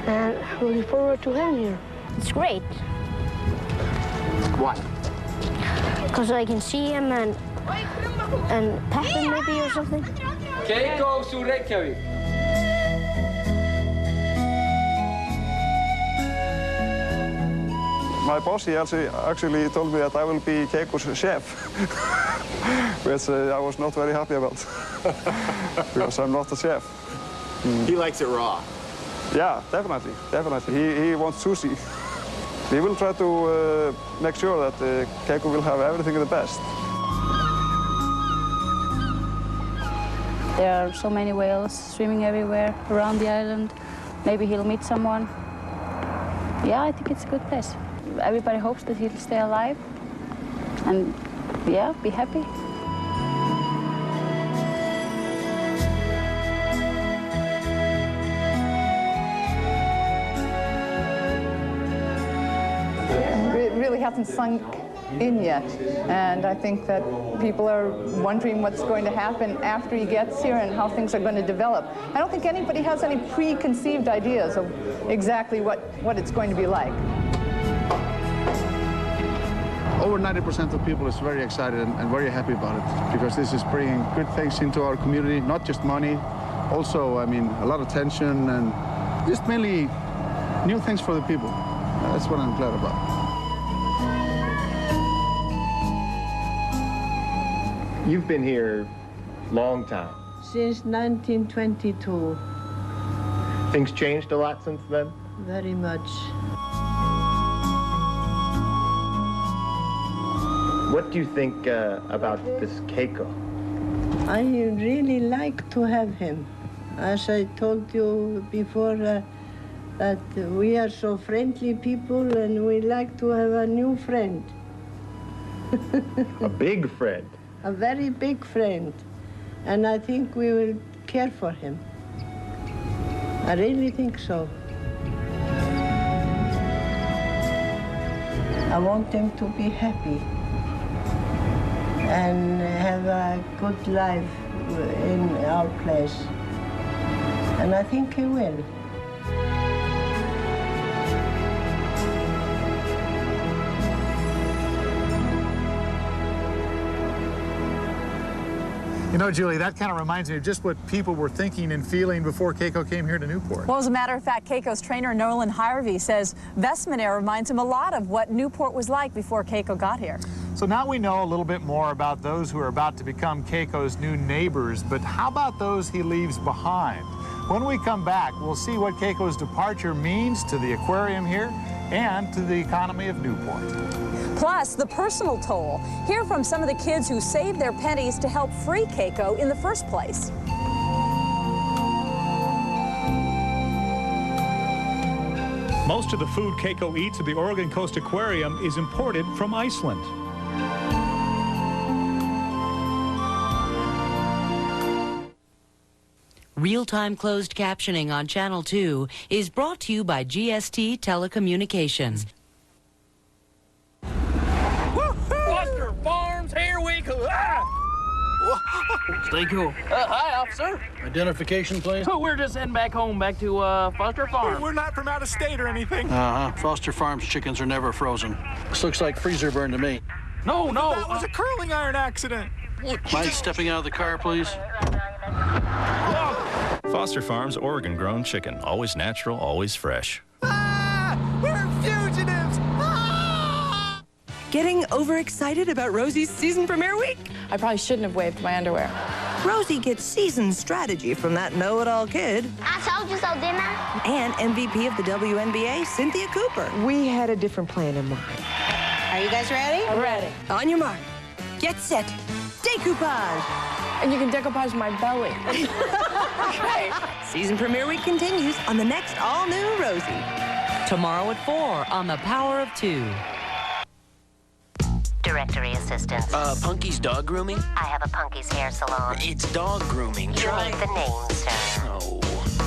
and looking forward to having here. It's great. Why? Because I can see him and pet him maybe or something. Keiko to Reykjavik. My boss, he actually told me that I will be Keiko's chef, which I was not very happy about, because I'm not a chef. He likes it raw. Yeah, definitely. He wants sushi. We will try to make sure that Keiko will have everything the best. There are so many whales swimming everywhere around the island. Maybe he'll meet someone. Yeah, I think it's a good place. Everybody hopes that he'll stay alive and, yeah, be happy. It really hasn't sunk in yet, and I think that people are wondering what's going to happen after he gets here and how things are going to develop. I don't think anybody has any preconceived ideas of exactly what it's going to be like. Over 90% of people is very excited and very happy about it, because this is bringing good things into our community, not just money, also, I mean, a lot of tension and just mainly new things for the people. That's what I'm glad about. You've been here long time. Since 1922. Things changed a lot since then? Very much. What do you think about this Keiko? I really like to have him. As I told you before, that we are so friendly people and we like to have a new friend. A big friend? A very big friend. And I think we will care for him. I really think so. I want him to be happy and have a good life in our place. And I think he will. You know, Julie, that kind of reminds me of just what people were thinking and feeling before Keiko came here to Newport. Well, as a matter of fact, Keiko's trainer, Nolan Harvey, says Vestman Air reminds him a lot of what Newport was like before Keiko got here. So now we know a little bit more about those who are about to become Keiko's new neighbors, but how about those he leaves behind? When we come back, we'll see what Keiko's departure means to the aquarium here and to the economy of Newport. Plus, the personal toll. Hear from some of the kids who saved their pennies to help free Keiko in the first place. Most of the food Keiko eats at the Oregon Coast Aquarium is imported from Iceland. Real-time closed captioning on Channel 2 is brought to you by GST Telecommunications. Foster Farms, here we go. Stay cool. Hi, officer. Identification, please. Oh, we're just heading back home, back to Foster Farms. We're not from out of state or anything. Foster Farms chickens are never frozen. This looks like freezer burn to me. No. That was a curling iron accident. Mind stepping out of the car, please? Foster Farms Oregon-grown chicken. Always natural, always fresh. We're fugitives! Getting overexcited about Rosie's season premiere week? I probably shouldn't have waved my underwear. Rosie gets seasoned strategy from that know-it-all kid. I told you so, didn't I? And MVP of the WNBA, Cynthia Cooper. We had a different plan in mind. Are you guys ready? I'm ready. On your mark. Get set. Decoupage. And you can decoupage my belly. Okay. Season premiere week continues on the next all-new Rosie. Tomorrow at 4 on The Power of 2. Directory assistance. Punky's dog grooming? I have a Punky's hair salon. It's dog grooming. You need the name, sir. Oh.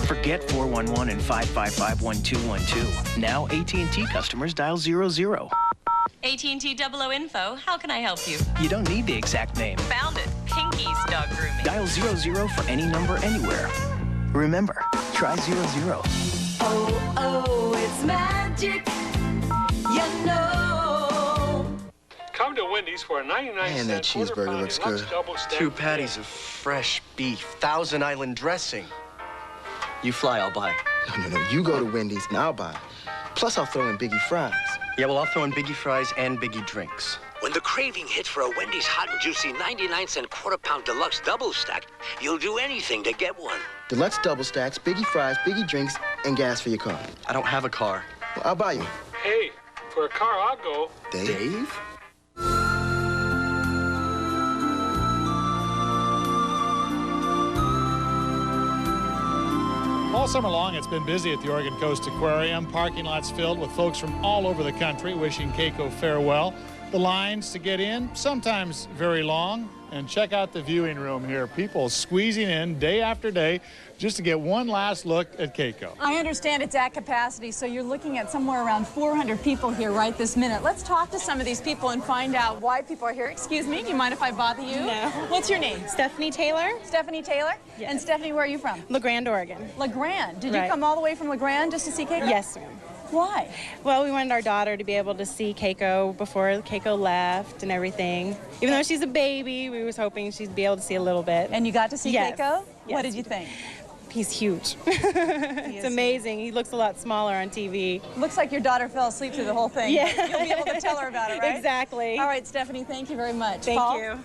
Forget 411 and 555-1212. Now AT&T customers dial 00. AT&T 00 Info, how can I help you? You don't need the exact name. Found it. Pinky's Dog Grooming. Dial 00 for any number anywhere. Remember, try 00. Oh, it's magic. You know. Come to Wendy's for a 99-cent Man, that cheeseburger looks good. 2 patties of fresh beef, Thousand Island dressing. You fly, I'll buy. No, you go to Wendy's and I'll buy. Plus, I'll throw in Biggie fries. Yeah, well, I'll throw in Biggie fries and Biggie drinks. When the craving hits for a Wendy's hot and juicy 99-cent quarter-pound deluxe double stack, you'll do anything to get one. Deluxe double stacks, Biggie fries, Biggie drinks, and gas for your car. I don't have a car. Well, I'll buy you. Hey, for a car, I'll go. Dave? All summer long, it's been busy at the Oregon Coast Aquarium. Parking lots filled with folks from all over the country wishing Keiko farewell. The lines to get in, sometimes very long. And check out the viewing room here. People squeezing in day after day just to get one last look at Keiko. I understand it's at capacity, so you're looking at somewhere around 400 people here right this minute. Let's talk to some of these people and find out why people are here. Excuse me, do you mind if I bother you? No. What's your name? Stephanie Taylor. Stephanie Taylor? Yes. And Stephanie, where are you from? LeGrand, Oregon. LeGrand. Did Right. you come all the way from LeGrand just to see Keiko? Yes, ma'am. Why? Well, we wanted our daughter to be able to see Keiko before Keiko left and everything. Even though she's a baby, we was hoping she'd be able to see a little bit. And you got to see Yes. Keiko? Yes. What did you think? He's huge. It's amazing. He looks a lot smaller on TV. Looks like your daughter fell asleep through the whole thing. Yeah. You'll be able to tell her about it, right? Exactly. All right, Stephanie, thank you very much. Thank Paul? you.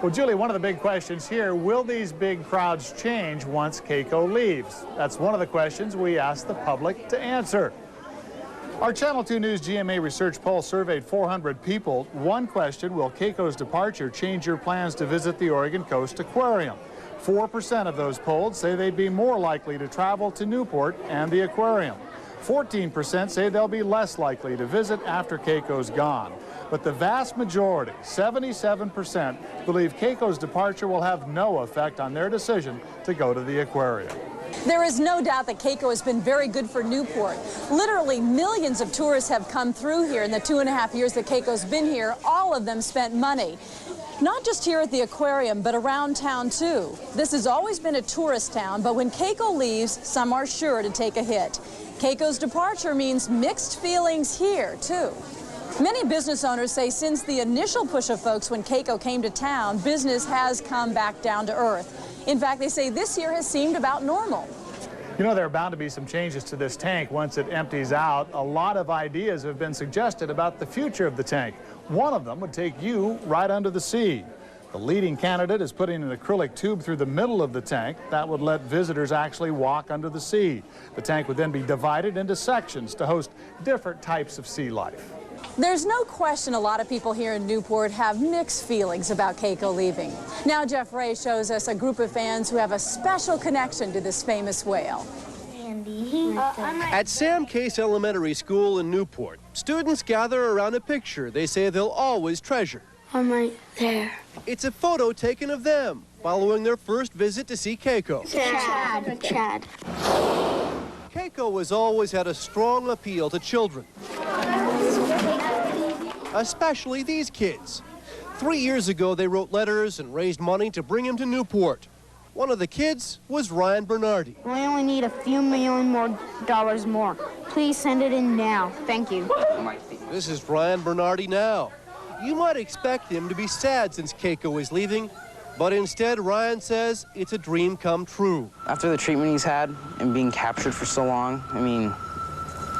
Well, Julie, one of the big questions here, will these big crowds change once Keiko leaves? That's one of the questions we asked the public to answer. Our Channel 2 News GMA research poll surveyed 400 people. One question, will Keiko's departure change your plans to visit the Oregon Coast Aquarium? 4% of those polled say they'd be more likely to travel to Newport and the aquarium. 14% say they'll be less likely to visit after Keiko's gone. But the vast majority, 77%, believe Keiko's departure will have no effect on their decision to go to the aquarium. There is no doubt that Keiko has been very good for Newport. Literally millions of tourists have come through here in the 2.5 years that Keiko's been here. All of them spent money. Not just here at the aquarium, but around town too. This has always been a tourist town, but when Keiko leaves, some are sure to take a hit. Keiko's departure means mixed feelings here too. Many business owners say since the initial push of folks when Keiko came to town, business has come back down to earth. In fact, they say this year has seemed about normal. You know, there are bound to be some changes to this tank once it empties out. A lot of ideas have been suggested about the future of the tank. One of them would take you right under the sea. The leading candidate is putting an acrylic tube through the middle of the tank. That would let visitors actually walk under the sea. The tank would then be divided into sections to host different types of sea life. There's no question a lot of people here in Newport have mixed feelings about Keiko leaving. Now Jeff Ray shows us a group of fans who have a special connection to this famous whale. At Sam Case Elementary School in Newport, students gather around a picture they say they'll always treasure. I'm right there. It's a photo taken of them following their first visit to see Keiko. Chad. Keiko has always had a strong appeal to children, especially these kids. 3 years ago, they wrote letters and raised money to bring him to Newport. One of the kids was Ryan Bernardi. We only need a few million dollars more. Please send it in now. Thank you. This is Ryan Bernardi now. You might expect him to be sad since Keiko is leaving, But instead, Ryan says it's a dream come true. After the treatment he's had and being captured for so long, I mean,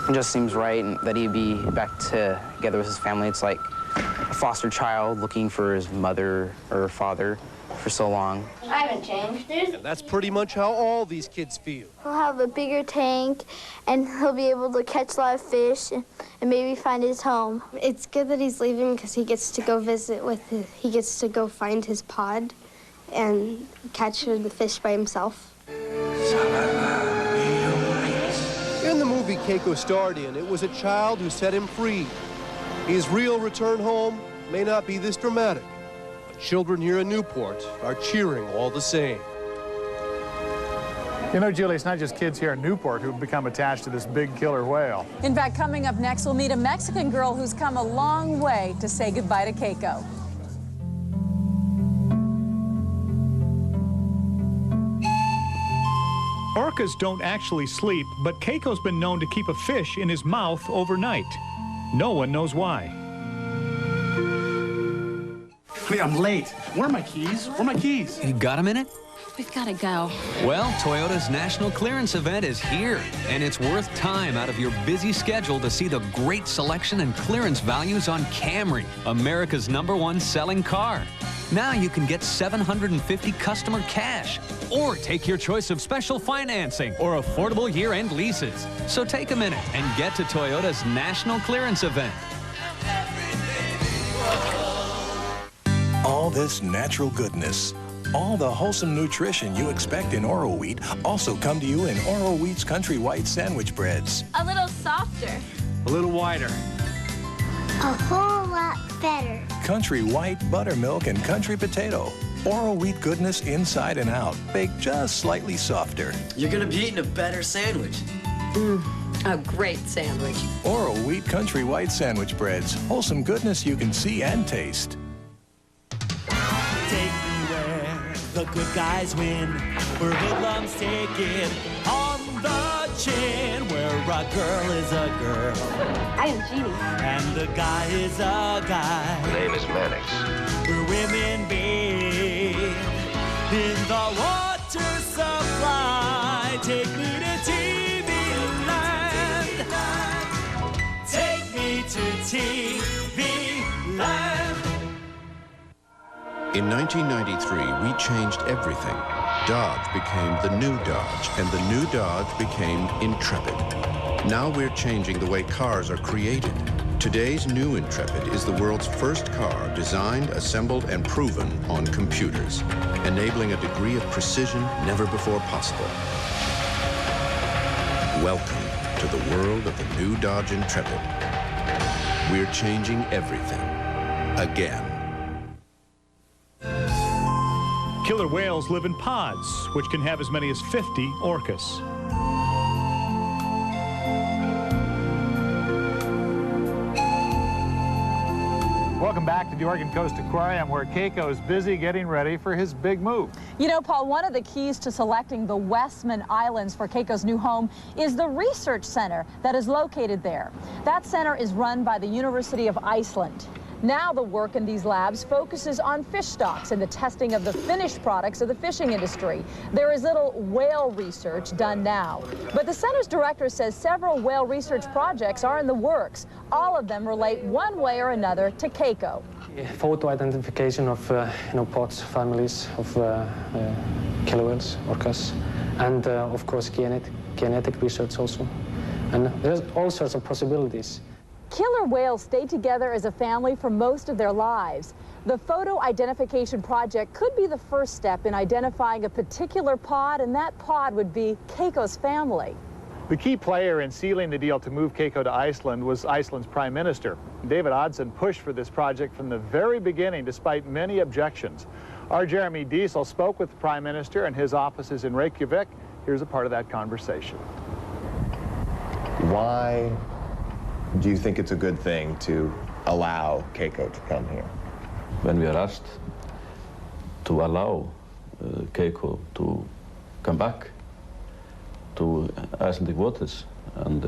it just seems right that he'd be back together with his family. It's like a foster child looking for his mother or father for so long. I haven't changed, dude. And that's pretty much how all these kids feel. He'll have a bigger tank, and he'll be able to catch a lot of fish and maybe find his home. It's good that he's leaving because he gets to go visit he gets to go find his pod and catch the fish by himself. In the movie Keiko starred in, it was a child who set him free. His real return home may not be this dramatic, but children here in Newport are cheering all the same. You know, Julie, it's not just kids here in Newport who've become attached to this big killer whale. In fact, coming up next, we'll meet a Mexican girl who's come a long way to say goodbye to Keiko. Orcas don't actually sleep, but Keiko's been known to keep a fish in his mouth overnight. No one knows why. Hey, I'm late. Where are my keys? Where are my keys? You got a minute? We've got to go. Well, Toyota's National Clearance Event is here, and it's worth time out of your busy schedule to see the great selection and clearance values on Camry, America's #1 selling car. Now you can get $750 customer cash, or take your choice of special financing or affordable year-end leases. So take a minute and get to Toyota's National Clearance Event. All this natural goodness, all the wholesome nutrition you expect in Oro Wheat also come to you in Oro Wheat's Country White sandwich breads. A little softer. A little wider. A whole lot better. Country White, buttermilk, and country potato. Oro Wheat goodness inside and out, baked just slightly softer. You're gonna be eating a better sandwich. A great sandwich. Oro Wheat Country White sandwich breads. Wholesome goodness you can see and taste. Take me where the good guys win, where hoodlums take it on the chin, where a girl is a girl. I am Jeannie. And a guy is a guy. My name is Mannix. Where women bathe in the water supply. Take me to TV land. Take me to TV land. In 1993, we changed everything. Dodge became the new Dodge, and the new Dodge became Intrepid. Now we're changing the way cars are created. Today's new Intrepid is the world's first car designed, assembled, and proven on computers, enabling a degree of precision never before possible. Welcome to the world of the new Dodge Intrepid. We're changing everything. Again. Killer whales live in pods, which can have as many as 50 orcas. Welcome back to the Oregon Coast Aquarium, where Keiko is busy getting ready for his big move. You know, Paul, one of the keys to selecting the Westman Islands for Keiko's new home is the research center that is located there. That center is run by the University of Iceland. Now the work in these labs focuses on fish stocks and the testing of the finished products of the fishing industry. There is little whale research done now, but the center's director says several whale research projects are in the works. All of them relate one way or another to Keiko. Photo identification of pods, families of killer whales, orcas, and of course genetic research also. And there's all sorts of possibilities. Killer whales stay together as a family for most of their lives. The photo identification project could be the first step in identifying a particular pod, and that pod would be Keiko's family. The key player in sealing the deal to move Keiko to Iceland was Iceland's Prime Minister. David Oddsson pushed for this project from the very beginning, despite many objections. Our Jeremy Diesel spoke with the Prime Minister and his offices in Reykjavik. Here's a part of that conversation. Why do you think it's a good thing to allow Keiko to come here? When we are asked to allow Keiko to come back to Icelandic waters and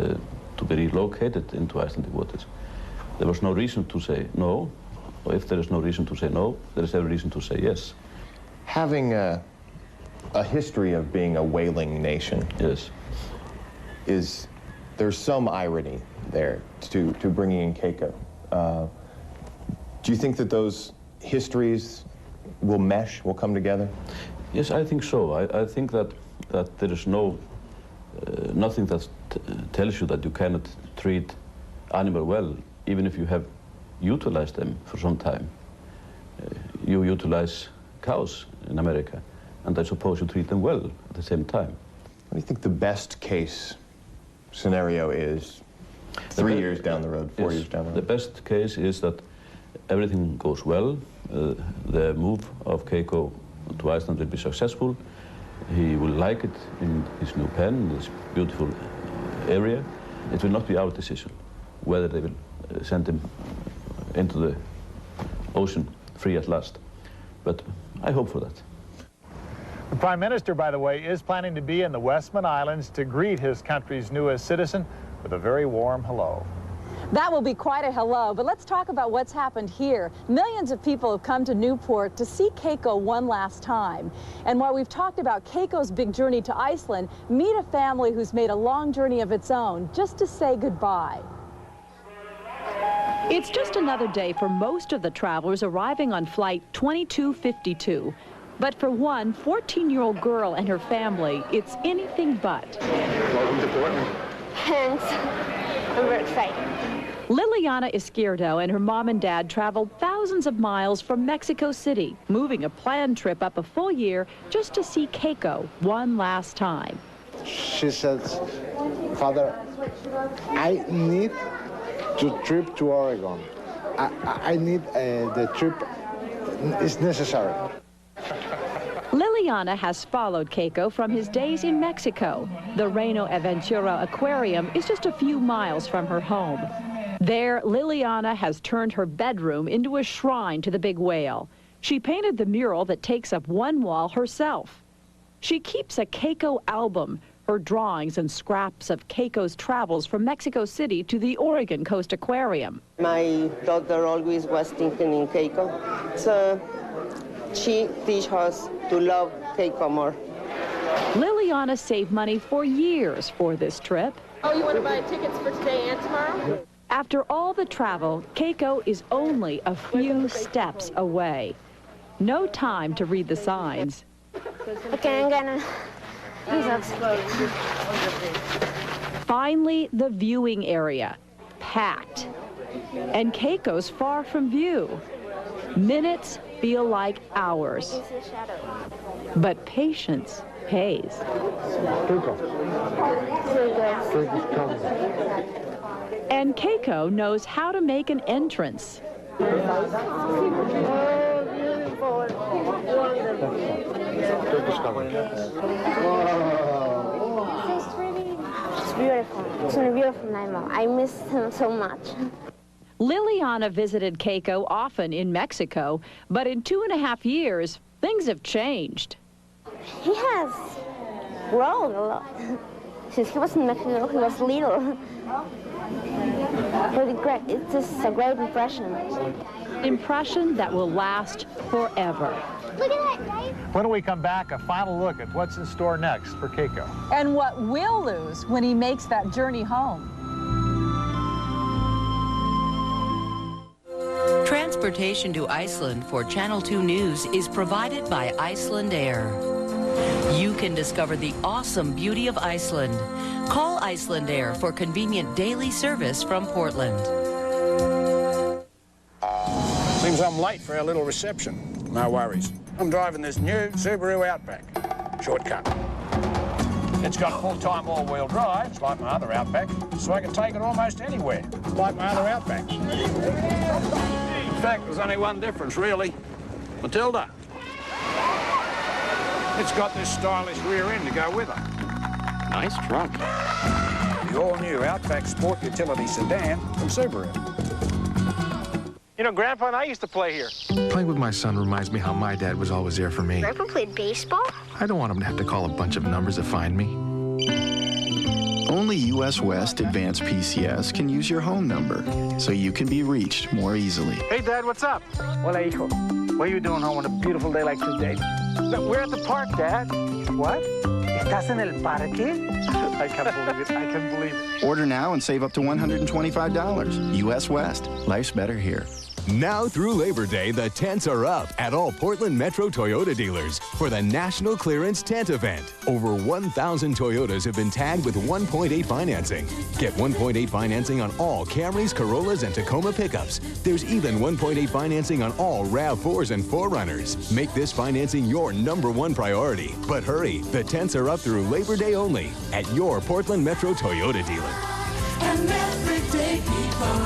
to be relocated into Icelandic waters, there was no reason to say no. If there is no reason to say no, there is every reason to say yes. Having a history of being a whaling nation. Yes. There's some irony there to bringing in Keiko. Do you think that those histories will mesh, will come together? Yes, I think so. I think that there is nothing that tells you that you cannot treat animal well, even if you have utilized them for some time. You utilize cows in America, and I suppose you treat them well at the same time. What do you think the best case scenario is 3 years down the road, 4 years down the road? The best case is that everything goes well. The move of Keiko to Iceland will be successful. He will like it in his new pen, this beautiful area. It will not be our decision whether they will send him into the ocean free at last. But I hope for that. The Prime Minister, by the way, is planning to be in the Westman Islands to greet his country's newest citizen with a very warm hello. That will be quite a hello, but let's talk about what's happened here. Millions of people have come to Newport to see Keiko one last time. And while we've talked about Keiko's big journey to Iceland, meet a family who's made a long journey of its own just to say goodbye. It's just another day for most of the travelers arriving on flight 2252. But for one 14-year-old girl and her family, it's anything but. Welcome to Portland. Thanks. I'm very excited. Liliana Izquierdo and her mom and dad traveled thousands of miles from Mexico City, moving a planned trip up a full year just to see Keiko one last time. She says, Father, I need to trip to Oregon. I need the trip. It's necessary. Liliana has followed Keiko from his days in Mexico. The Reino Aventura Aquarium is just a few miles from her home. There, Liliana has turned her bedroom into a shrine to the big whale. She painted the mural that takes up one wall herself. She keeps a Keiko album, her drawings and scraps of Keiko's travels from Mexico City to the Oregon Coast Aquarium. My daughter always was thinking in Keiko, so she teaches us to love Keiko more. Liliana saved money for years for this trip. Oh, you want to buy tickets for today and tomorrow? After all the travel, Keiko is only a few steps away. No time to read the signs. Okay, I'm gonna... Finally, the viewing area, packed. And Keiko's far from view. Minutes feel like hours. But patience pays. And Keiko knows how to make an entrance. It's beautiful. It's a beautiful animal. I miss him so much. Liliana visited Keiko often in Mexico, but in 2.5 years, things have changed. He has grown a lot. Since he was in Mexico, he was little. But it's just a great impression. Impression that will last forever. Look at that, guys. When we come back, a final look at what's in store next for Keiko. And what we'll lose when he makes that journey home. Transportation to Iceland for Channel 2 News is provided by Iceland Air. You can discover the awesome beauty of Iceland. Call Iceland Air for convenient daily service from Portland. Seems I'm late for our little reception. No worries. I'm driving this new Subaru Outback. Shortcut. It's got full-time all-wheel drive, like my other Outback, so I can take it almost anywhere, like my other Outback. In fact, there's only one difference, really. Matilda. It's got this stylish rear end to go with her. Nice truck. The all-new Outback Sport Utility Sedan from Subaru. You know, Grandpa and I used to play here. Playing with my son reminds me how my dad was always there for me. Grandpa played baseball? I don't want him to have to call a bunch of numbers to find me. Only US West Advanced PCS can use your home number, so you can be reached more easily. Hey, Dad, what's up? Hola, hijo. What are you doing home on a beautiful day like today? We're at the park, Dad. What? ¿Estás en el parque? I can't believe it. I can't believe it. Order now and save up to $125. U.S. West. Life's better here. Now through Labor Day, the tents are up at all Portland Metro Toyota dealers for the National Clearance Tent Event. Over 1,000 Toyotas have been tagged with 1.8 financing. Get 1.8 financing on all Camrys, Corollas, and Tacoma pickups. There's even 1.8 financing on all RAV4s and 4Runners. Make this financing your #1 priority. But hurry, the tents are up through Labor Day only at your Portland Metro Toyota dealer. And everyday people.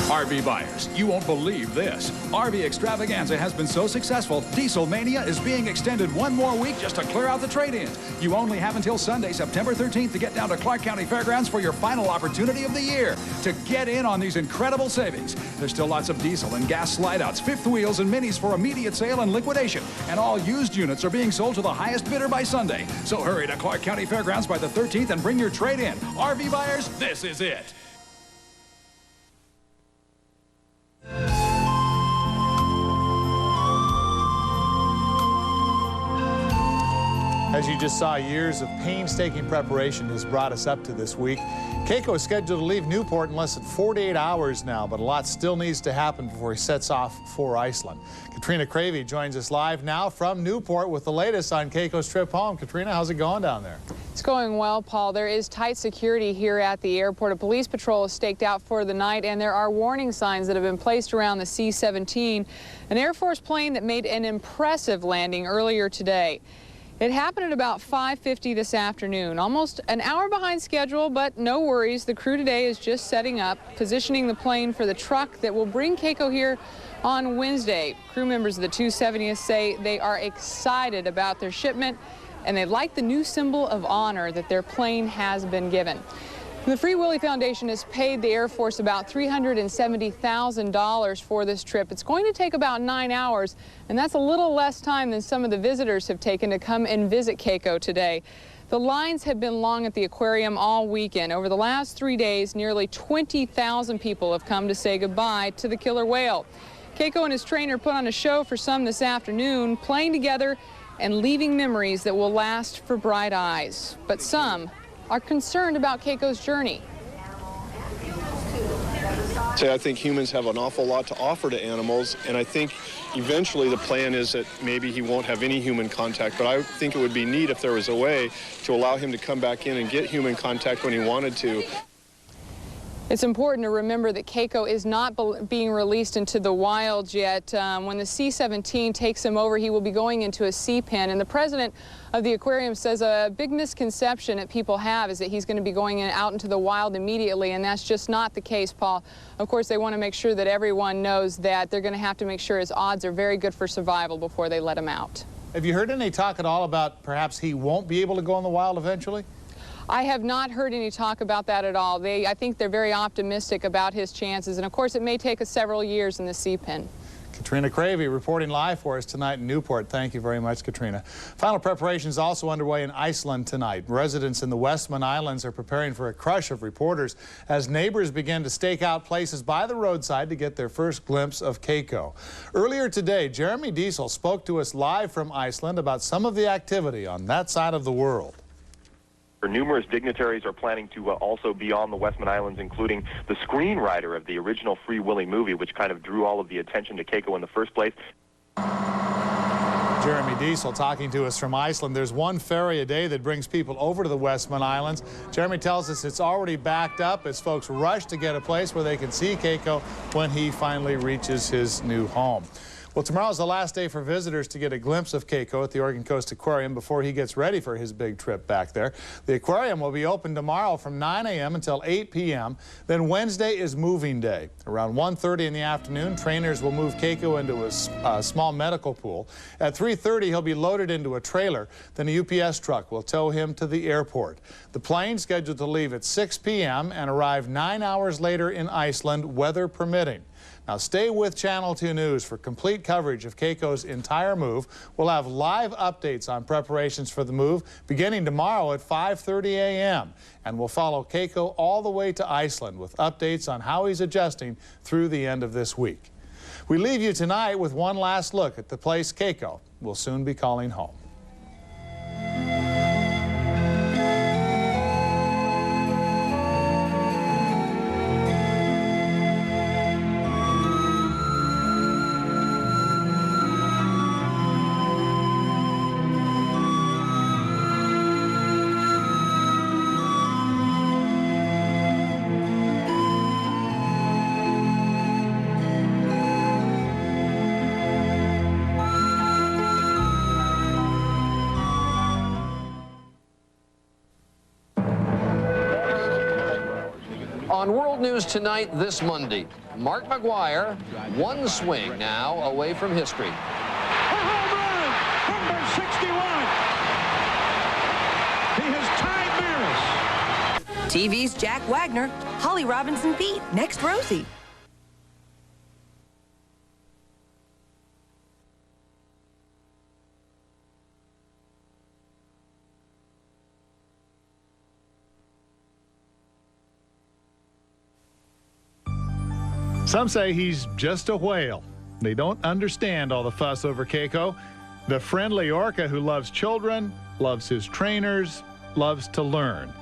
RV buyers, you won't believe this. RV Extravaganza has been so successful, Diesel Mania is being extended one more week just to clear out the trade-ins. You only have until Sunday, September 13th to get down to Clark County Fairgrounds for your final opportunity of the year to get in on these incredible savings. There's still lots of diesel and gas slide-outs, fifth wheels, and minis for immediate sale and liquidation. And all used units are being sold to the highest bidder by Sunday. So hurry to Clark County Fairgrounds by the 13th and bring your trade in. RV buyers, this is it. As you just saw, years of painstaking preparation has brought us up to this week. Keiko is scheduled to leave Newport in less than 48 hours now, but a lot still needs to happen before he sets off for Iceland. Katrina Cravey joins us live now from Newport with the latest on Keiko's trip home. Katrina, how's it going down there? It's going well, Paul. There is tight security here at the airport. A police patrol is staked out for the night, and there are warning signs that have been placed around the C-17, an Air Force plane that made an impressive landing earlier today. It happened at about 5:50 this afternoon, almost an hour behind schedule, but no worries. The crew today is just setting up, positioning the plane for the truck that will bring Keiko here on Wednesday. Crew members of the 270th say they are excited about their shipment, and they like the new symbol of honor that their plane has been given. The Free Willy Foundation has paid the Air Force about $370,000 for this trip. It's going to take about 9 hours, and that's a little less time than some of the visitors have taken to come and visit Keiko today. The lines have been long at the aquarium all weekend. Over the last 3 days, nearly 20,000 people have come to say goodbye to the killer whale. Keiko and his trainer put on a show for some this afternoon, playing together and leaving memories that will last for bright eyes. But some are concerned about Keiko's journey. I think humans have an awful lot to offer to animals, and I think eventually the plan is that maybe he won't have any human contact, but I think it would be neat if there was a way to allow him to come back in and get human contact when he wanted to. It's important to remember that Keiko is not being released into the wild yet. When the C-17 takes him over, he will be going into a sea pen. And the president of the aquarium says a big misconception that people have is that he's going to be going out into the wild immediately, and that's just not the case, Paul. Of course, they want to make sure that everyone knows that they're going to have to make sure his odds are very good for survival before they let him out. Have you heard any talk at all about perhaps he won't be able to go in the wild eventually? I have not heard any talk about that at all. I think they're very optimistic about his chances, and of course it may take us several years in the sea pen. Katrina Cravey reporting live for us tonight in Newport. Thank you very much, Katrina. Final preparations also underway in Iceland tonight. Residents in the Westman Islands are preparing for a crush of reporters as neighbors begin to stake out places by the roadside to get their first glimpse of Keiko. Earlier today, Jeremy Diesel spoke to us live from Iceland about some of the activity on that side of the world. Numerous dignitaries are planning to also be on the Westman Islands, including the screenwriter of the original Free Willy movie, which kind of drew all of the attention to Keiko in the first place. Jeremy Diesel talking to us from Iceland. There's one ferry a day that brings people over to the Westman Islands. Jeremy tells us it's already backed up as folks rush to get a place where they can see Keiko when he finally reaches his new home. Well, tomorrow's the last day for visitors to get a glimpse of Keiko at the Oregon Coast Aquarium before he gets ready for his big trip back there. The aquarium will be open tomorrow from 9 a.m. until 8 p.m. Then Wednesday is moving day. Around 1:30 in the afternoon, trainers will move Keiko into a small medical pool. At 3:30, he'll be loaded into a trailer. Then a UPS truck will tow him to the airport. The plane scheduled to leave at 6 p.m. and arrive 9 hours later in Iceland, weather permitting. Now stay with Channel 2 News for complete coverage of Keiko's entire move. We'll have live updates on preparations for the move beginning tomorrow at 5:30 a.m. And we'll follow Keiko all the way to Iceland with updates on how he's adjusting through the end of this week. We leave you tonight with one last look at the place Keiko will soon be calling home. On World News Tonight this Monday, Mark McGwire, one swing now away from history. A home run, number 61. He has tied Maris. TV's Jack Wagner, Holly Robinson Pete, next Rosie. Some say he's just a whale. They don't understand all the fuss over Keiko, the friendly orca who loves children, loves his trainers, loves to learn.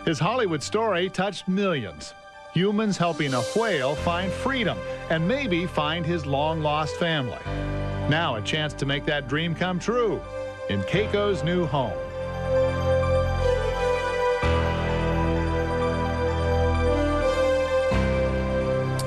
His Hollywood story touched millions. Humans helping a whale find freedom and maybe find his long-lost family. Now a chance to make that dream come true in Keiko's new home.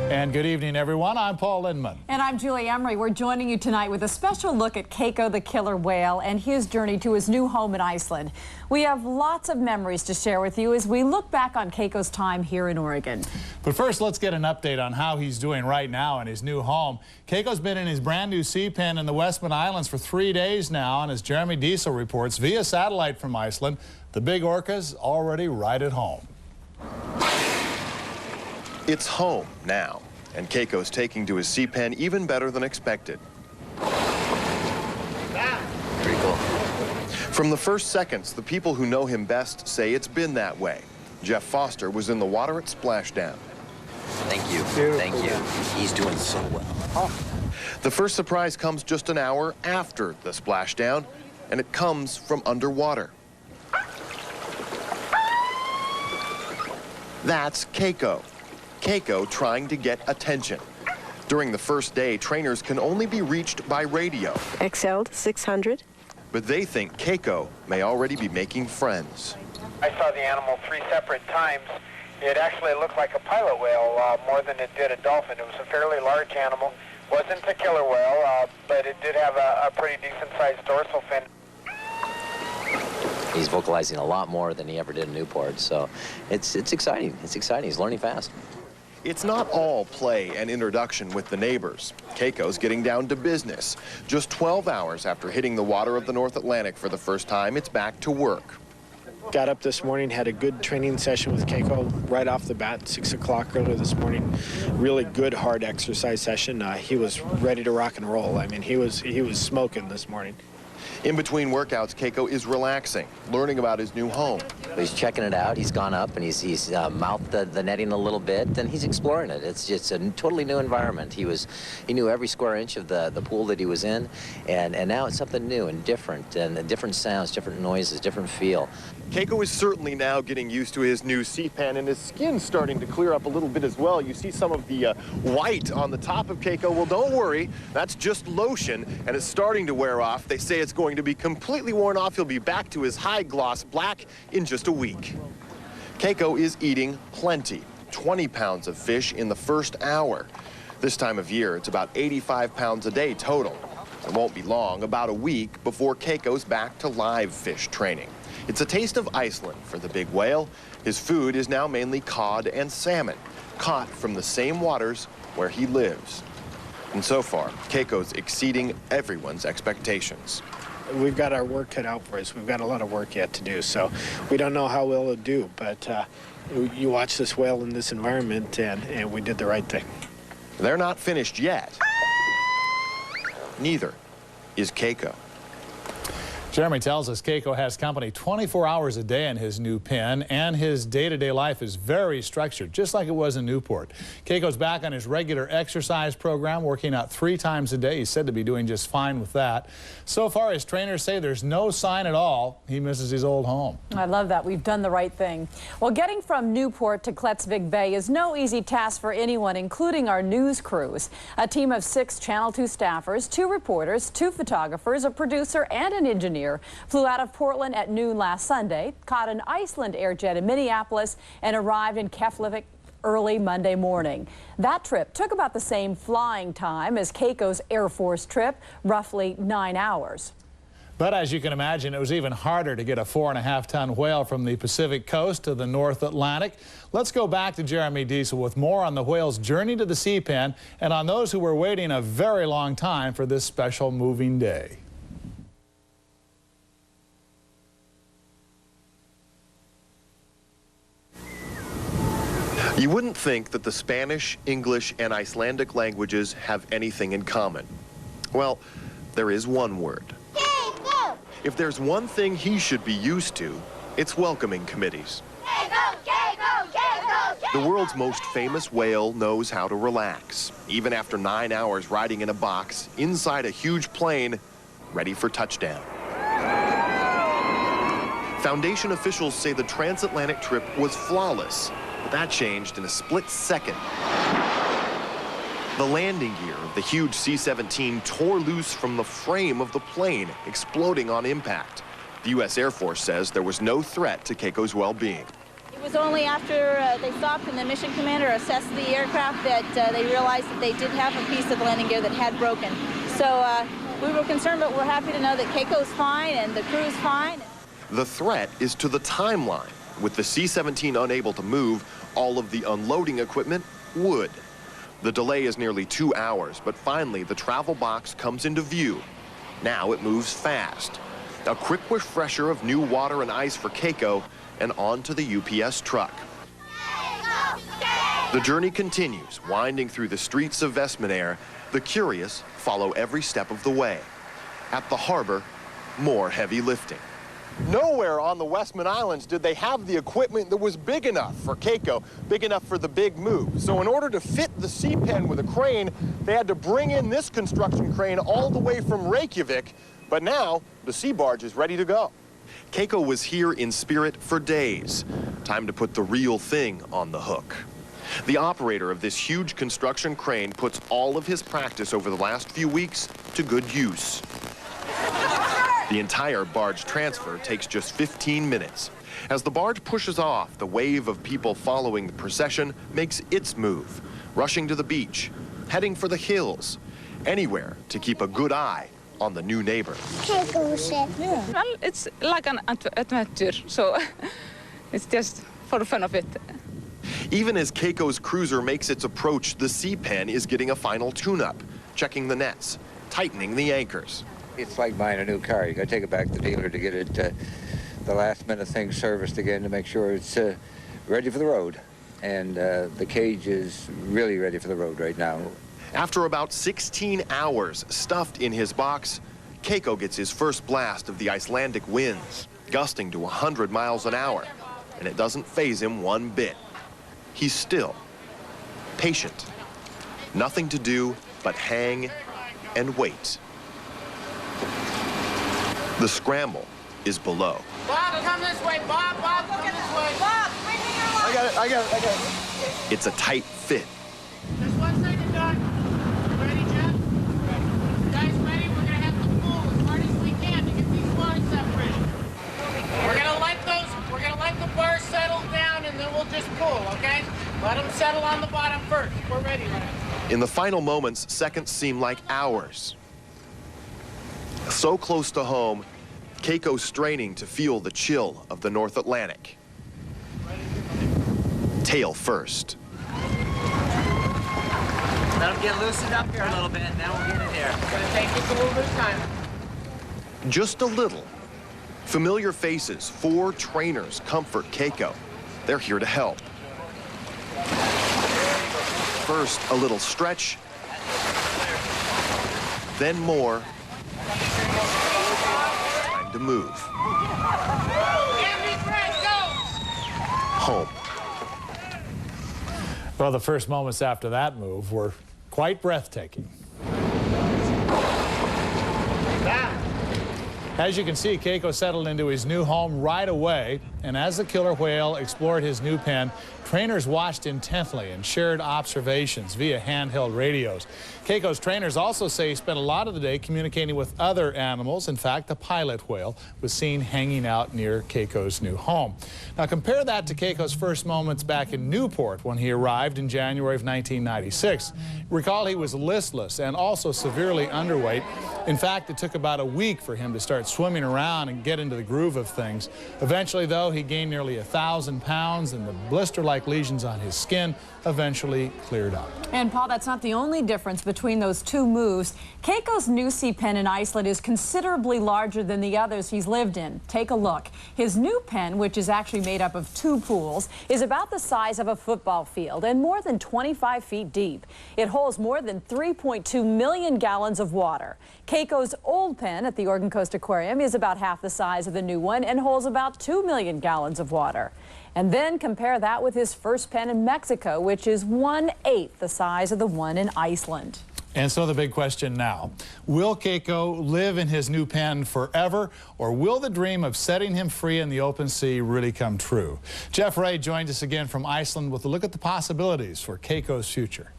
And good evening, everyone. I'm Paul Lindman. And I'm Julie Emery. We're joining you tonight with a special look at Keiko the killer whale and his journey to his new home in Iceland. We have lots of memories to share with you as we look back on Keiko's time here in Oregon. But first, let's get an update on how he's doing right now in his new home. Keiko's been in his brand new sea pen in the Westman Islands for 3 days now, and as Jeremy Diesel reports via satellite from Iceland, the big orca's already right at home. It's home now, and Keiko's taking to his sea pen even better than expected. Pretty cool. From the first seconds, the people who know him best say it's been that way. Jeff Foster was in the water at splashdown. Thank you. Thank you. He's doing so well. The first surprise comes just an hour after the splashdown, and it comes from underwater. That's Keiko. Keiko trying to get attention. During the first day, trainers can only be reached by radio. Excelled 600. But they think Keiko may already be making friends. I saw the animal 3 separate times. It actually looked like a pilot whale more than it did a dolphin. It was a fairly large animal. Wasn't a killer whale, but it did have a pretty decent-sized dorsal fin. He's vocalizing a lot more than he ever did in Newport, so it's exciting. It's exciting. He's learning fast. It's not all play and introduction with the neighbors. Keiko's getting down to business. Just 12 hours after hitting the water of the North Atlantic for the first time, it's back to work. Got up this morning, had a good training session with Keiko right off the bat, 6 o'clock earlier this morning. Really good, hard exercise session. He was ready to rock and roll. I mean, he was smoking this morning. In between workouts, Keiko is relaxing, learning about his new home. He's checking it out. He's gone up and he's mouthed the netting a little bit, and he's exploring it. It's just a totally new environment. He knew every square inch of the pool that he was in, and now it's something new and different sounds, different noises, different feel. Keiko is certainly now getting used to his new sea pen, and his skin's starting to clear up a little bit as well. You see some of the white on the top of Keiko. Well, don't worry, that's just lotion, and it's starting to wear off. They say it's going to be completely worn off. He'll be back to his high gloss black in just a week. Keiko is eating plenty, 20 pounds of fish in the first hour. This time of year, it's about 85 pounds a day total. It won't be long, about a week, before Keiko's back to live fish training. It's a taste of Iceland for the big whale. His food is now mainly cod and salmon, caught from the same waters where he lives. And so far, Keiko's exceeding everyone's expectations. We've got our work cut out for us. We've got a lot of work yet to do, so we don't know how well it'll do, but you watch this whale in this environment, and we did the right thing. They're not finished yet. Neither is Keiko. Jeremy tells us Keiko has company 24 hours a day in his new pen, and his day-to-day life is very structured, just like it was in Newport. Keiko's back on his regular exercise program, working out 3 times a day. He's said to be doing just fine with that. So far, his trainers say there's no sign at all he misses his old home. I love that. We've done the right thing. Well, getting from Newport to Clettsvig Bay is no easy task for anyone, including our news crews. A team of 6 Channel 2 staffers, 2 reporters, 2 photographers, a producer, and an engineer flew out of Portland at noon last Sunday, caught an Iceland Air jet in Minneapolis, and arrived in Keflavik early Monday morning. That trip took about the same flying time as Keiko's Air Force trip, roughly 9 hours. But as you can imagine, it was even harder to get a 4.5-ton whale from the Pacific coast to the North Atlantic. Let's go back to Jeremy Diesel with more on the whale's journey to the sea pen and on those who were waiting a very long time for this special moving day. You wouldn't think that the Spanish, English, and Icelandic languages have anything in common. Well, there is one word. Keiko! If there's one thing he should be used to, it's welcoming committees. Keiko, Keiko, Keiko, Keiko! The world's most famous whale knows how to relax, even after 9 hours riding in a box inside a huge plane, ready for touchdown. Foundation officials say the transatlantic trip was flawless. But that changed in a split second. The landing gear of the huge C-17 tore loose from the frame of the plane, exploding on impact. The U.S. Air Force says there was no threat to Keiko's well-being. It was only after they stopped and the mission commander assessed the aircraft that they realized that they did have a piece of the landing gear that had broken. So we were concerned, but we're happy to know that Keiko's fine and the crew's fine. The threat is to the timeline. With the C-17 unable to move, all of the unloading equipment would. The delay is nearly 2 hours, but finally the travel box comes into view. Now it moves fast. A quick refresher of new water and ice for Keiko, and on to the UPS truck. The journey continues, winding through the streets of Vestmannaeyjar. The curious follow every step of the way. At the harbor, more heavy lifting. Nowhere on the Westman Islands did they have the equipment that was big enough for Keiko, big enough for the big move. So in order to fit the sea pen with a crane, they had to bring in this construction crane all the way from Reykjavik. But now, the sea barge is ready to go. Keiko was here in spirit for days. Time to put the real thing on the hook. The operator of this huge construction crane puts all of his practice over the last few weeks to good use. The entire barge transfer takes just 15 minutes. As the barge pushes off, the wave of people following the procession makes its move, rushing to the beach, heading for the hills, anywhere to keep a good eye on the new neighbor. Yeah. Well, it's like an adventure, so it's just for the fun of it. Even as Keiko's cruiser makes its approach, the sea pen is getting a final tune-up, checking the nets, tightening the anchors. It's like buying a new car. You got to take it back to the dealer to get it, the last minute thing serviced again to make sure it's ready for the road. And the cage is really ready for the road right now. After about 16 hours stuffed in his box, Keiko gets his first blast of the Icelandic winds, gusting to 100 miles an hour. And it doesn't faze him one bit. He's still patient. Nothing to do but hang and wait. The scramble is below. Bob, come this way. Bob, come this way. Bob, bring me your line. I got it. It's a tight fit. Just 1 second, Doc. Ready, Jeff? Ready. Guys ready? We're going to have to pull as hard as we can to get these lines separated. We're going to let the bar settle down and then we'll just pull, okay? Let them settle on the bottom first. We're ready, right? In the final moments, seconds seem like hours. So close to home, Keiko's straining to feel the chill of the North Atlantic. Tail first. Let them get loosened up here a little bit, and then we'll get in here. It's going to take us a little bit of time. Just a little. Familiar faces, 4 trainers comfort Keiko. They're here to help. First, a little stretch, then more. time to move. Home. Well, the first moments after that move were quite breathtaking. As you can see, Keiko settled into his new home right away, and as the killer whale explored his new pen, trainers watched intently and shared observations via handheld radios. Keiko's trainers also say he spent a lot of the day communicating with other animals. In fact, the pilot whale was seen hanging out near Keiko's new home. Now compare that to Keiko's first moments back in Newport when he arrived in January of 1996. Recall he was listless and also severely underweight. In fact, it took about a week for him to start swimming around and get into the groove of things. Eventually, though, he gained nearly 1,000 pounds, and the blister-like lesions on his skin eventually cleared up. And Paul, that's not the only difference between those two moves. Keiko's new sea pen in Iceland is considerably larger than the others he's lived in. Take a look. His new pen, which is actually made up of 2 pools, is about the size of a football field and more than 25 feet deep. It holds more than 3.2 million gallons of water. Keiko's old pen at the Oregon Coast Aquarium is about half the size of the new one and holds about 2 million gallons of water. And then compare that with his first pen in Mexico, which is 1/8 the size of the one in Iceland. And so the big question now, will Keiko live in his new pen forever, or will the dream of setting him free in the open sea really come true? Jeff Ray joins us again from Iceland with a look at the possibilities for Keiko's future.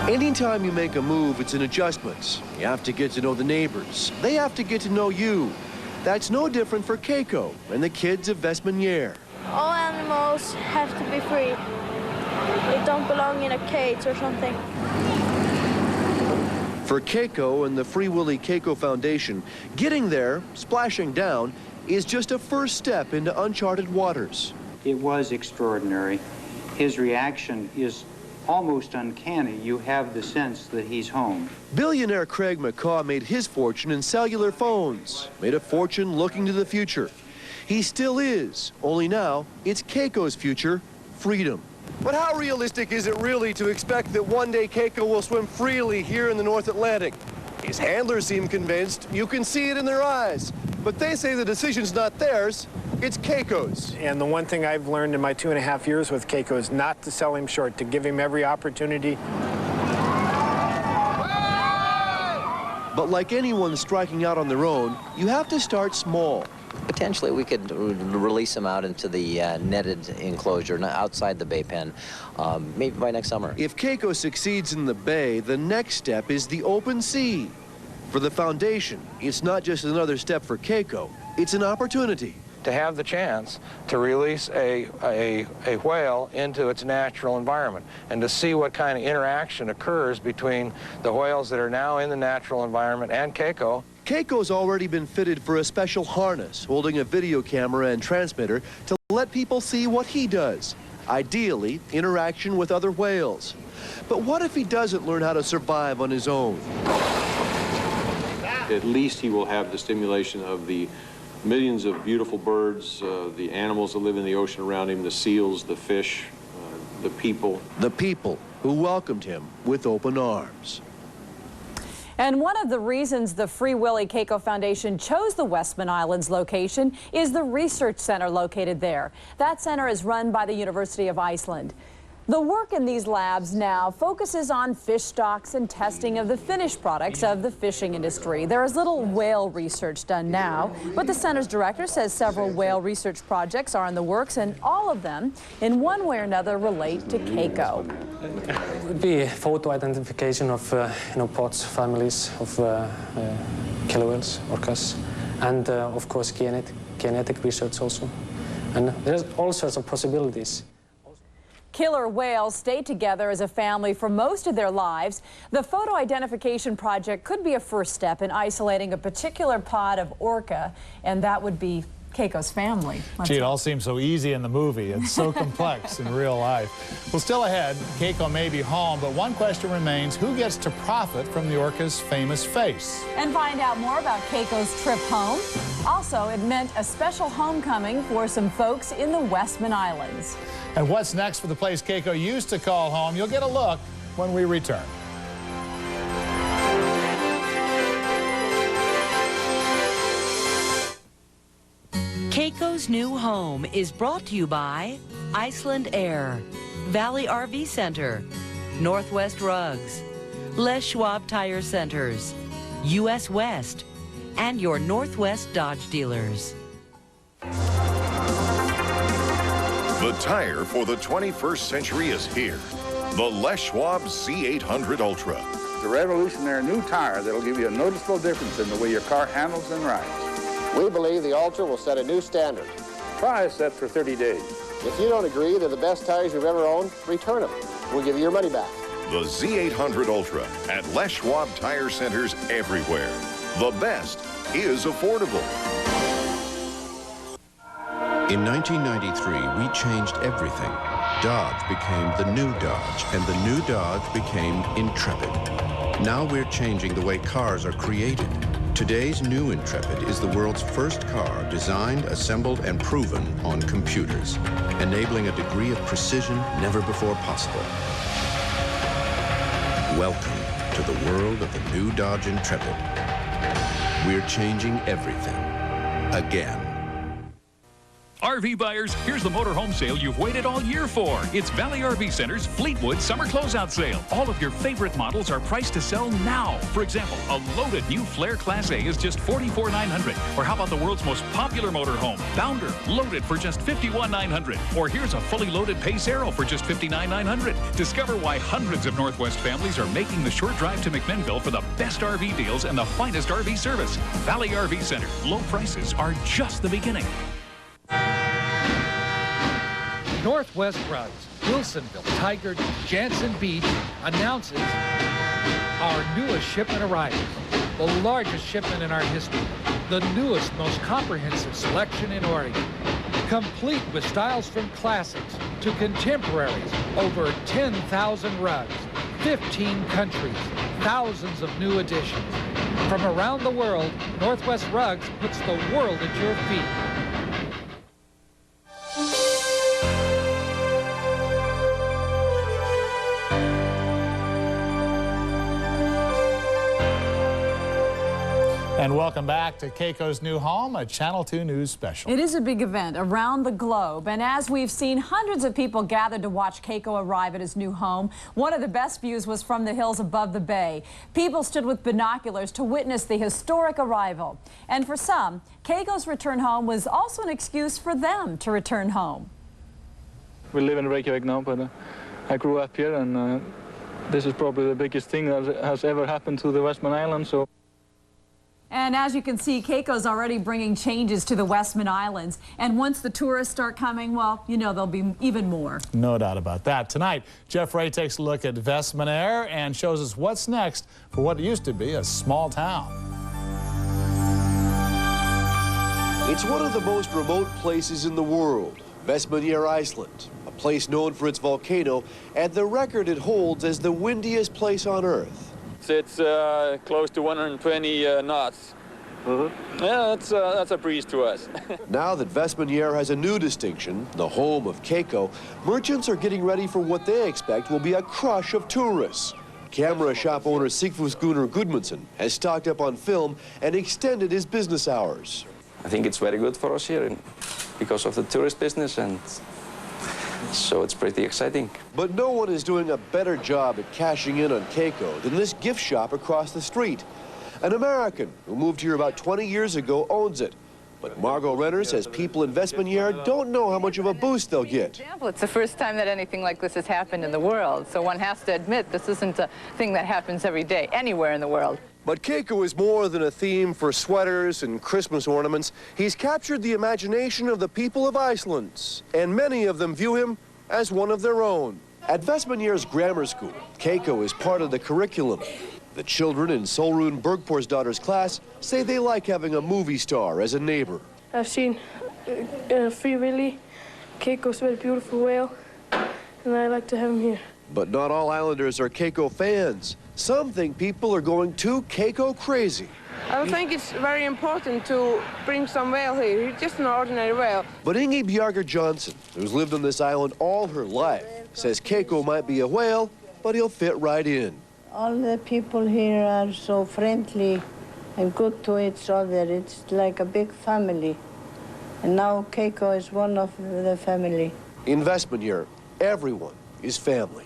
Anytime you make a move, it's an adjustment. You have to get to know the neighbors. They have to get to know you. That's no different for Keiko and the kids of Westmanier. All animals have to be free. They don't belong in a cage or something. For Keiko and the Free Willy Keiko Foundation, getting there, splashing down, is just a first step into uncharted waters. It was extraordinary. His reaction is almost uncanny. You have the sense that he's home. Billionaire Craig McCaw made his fortune in cellular phones, made a fortune looking to the future. He still is, only now it's Keiko's future, freedom. But how realistic is it really to expect that one day Keiko will swim freely here in the North Atlantic? His handlers seem convinced. You can see it in their eyes. But they say the decision's not theirs, it's Keiko's. And the one thing I've learned in my 2.5 years with Keiko is not to sell him short, to give him every opportunity. But like anyone striking out on their own, you have to start small. Potentially, we could release him out into the netted enclosure outside the bay pen, maybe by next summer. If Keiko succeeds in the bay, the next step is the open sea. For the foundation, it's not just another step for Keiko, it's an opportunity. To have the chance to release a whale into its natural environment and to see what kind of interaction occurs between the whales that are now in the natural environment and Keiko. Keiko's already been fitted for a special harness holding a video camera and transmitter to let people see what he does. Ideally, interaction with other whales. But what if he doesn't learn how to survive on his own? At least he will have the stimulation of the millions of beautiful birds, the animals that live in the ocean around him, the seals, the fish, the people. The people who welcomed him with open arms. And one of the reasons the Free Willy Keiko Foundation chose the Westman Islands location is the research center located there. That center is run by the University of Iceland. The work in these labs now focuses on fish stocks and testing of the finished products of the fishing industry. There is little whale research done now, but the center's director says several whale research projects are in the works, and all of them, in one way or another, relate to Keiko. It would be photo identification of pods, families of killer whales, orcas, and of course genetic research also. And there's all sorts of possibilities. Killer whales stay together as a family for most of their lives. The photo identification project could be a first step in isolating a particular pod of orca, and that would be Keiko's family. Gee, it all seems so easy in the movie. It's so complex in real life. Well, still ahead, Keiko may be home, but one question remains: who gets to profit from the orca's famous face? And find out more about Keiko's trip home. Also, it meant a special homecoming for some folks in the Westman Islands. And what's next for the place Keiko used to call home? You'll get a look when we return. Keiko's New Home is brought to you by Iceland Air, Valley RV Center, Northwest Rugs, Les Schwab Tire Centers, U.S. West, and your Northwest Dodge dealers. The tire for the 21st century is here. The Les Schwab Z800 Ultra. The revolutionary new tire that'll give you a noticeable difference in the way your car handles and rides. We believe the Ultra will set a new standard. Try a set for 30 days. If you don't agree they're the best tires you've ever owned, return them. We'll give you your money back. The Z800 Ultra at Les Schwab Tire Centers everywhere. The best is affordable. In 1993, we changed everything. Dodge became the new Dodge, and the new Dodge became Intrepid. Now we're changing the way cars are created. Today's new Intrepid is the world's first car designed, assembled, and proven on computers, enabling a degree of precision never before possible. Welcome to the world of the new Dodge Intrepid. We're changing everything. Again. RV buyers, here's the motorhome sale you've waited all year for. It's Valley RV Center's Fleetwood Summer Closeout Sale. All of your favorite models are priced to sell now. For example, a loaded new Flair Class A is just $44,900. Or how about the world's most popular motorhome, Bounder, loaded for just $51,900. Or here's a fully loaded Pace Arrow for just $59,900. Discover why hundreds of Northwest families are making the short drive to McMinnville for the best RV deals and the finest RV service. Valley RV Center. Low prices are just the beginning. Northwest Rugs, Wilsonville, Tigard, Jansen Beach announces our newest shipment arrivals. The largest shipment in our history. The newest, most comprehensive selection in Oregon. Complete with styles from classics to contemporaries. Over 10,000 rugs, 15 countries, thousands of new additions. From around the world, Northwest Rugs puts the world at your feet. And welcome back to Keiko's New Home, a Channel 2 News special. It is a big event around the globe, and as we've seen, hundreds of people gathered to watch Keiko arrive at his new home. One of the best views was from the hills above the bay. People stood with binoculars to witness the historic arrival. And for some, Keiko's return home was also an excuse for them to return home. We live in Reykjavik now, but I grew up here, and this is probably the biggest thing that has ever happened to the Westman Islands. So. And as you can see, Keiko's already bringing changes to the Westman Islands. And once the tourists start coming, well, you know, there'll be even more. No doubt about that. Tonight, Jeff Ray takes a look at Vestmannaeyjar and shows us what's next for what used to be a small town. It's one of the most remote places in the world, Vestmannaeyjar, Iceland, a place known for its volcano and the record it holds as the windiest place on Earth. It's close to 120 knots. Yeah, that's a breeze to us. Now that Vestmannaeyjar has a new distinction, the home of Keiko, merchants are getting ready for what they expect will be a crush of tourists. Camera shop owner Sigfús Gunnar Gudmundsson has stocked up on film and extended his business hours. I think it's very good for us here because of the tourist business, and so it's pretty exciting. But no one is doing a better job at cashing in on Keiko than this gift shop across the street. An American who moved here about 20 years ago owns it. But Margot Renner says people in Vestmannaeyjar don't know how much of a boost they'll get. It's the first time that anything like this has happened in the world, so one has to admit this isn't a thing that happens every day, anywhere in the world. But Keiko is more than a theme for sweaters and Christmas ornaments. He's captured the imagination of the people of Iceland, and many of them view him as one of their own. At Vestmannaeyjar's grammar school, Keiko is part of the curriculum. The children in Solrún Bergporsdóttir's class say they like having a movie star as a neighbor. I've seen Free Willy. Keiko's a very beautiful whale, and I like to have him here. But not all Islanders are Keiko fans. Some think people are going too Keiko crazy. I think it's very important to bring some whale here. He's just an ordinary whale. But Ingi Bjargar Johnson, who's lived on this island all her life, says Keiko might be a whale, but he'll fit right in. All the people here are so friendly and good to each other. It's like a big family. And now Keiko is one of the family. Investment here. Everyone is family.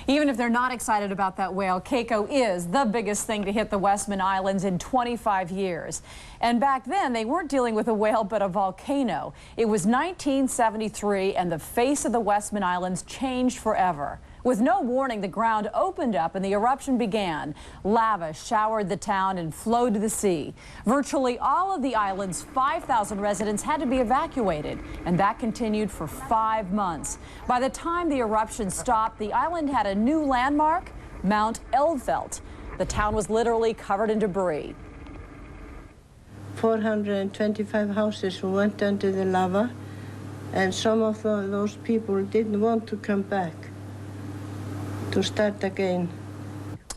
Even if they're not excited about that whale, Keiko is the biggest thing to hit the Westman Islands in 25 years. And back then, they weren't dealing with a whale, but a volcano. It was 1973, and the face of the Westman Islands changed forever. With no warning, the ground opened up and the eruption began. Lava showered the town and flowed to the sea. Virtually all of the island's 5,000 residents had to be evacuated, and that continued for 5 months. By the time the eruption stopped, the island had a new landmark, Mount Eldfelt. The town was literally covered in debris. 425 houses went under the lava, and some of those people didn't want to come back to start again.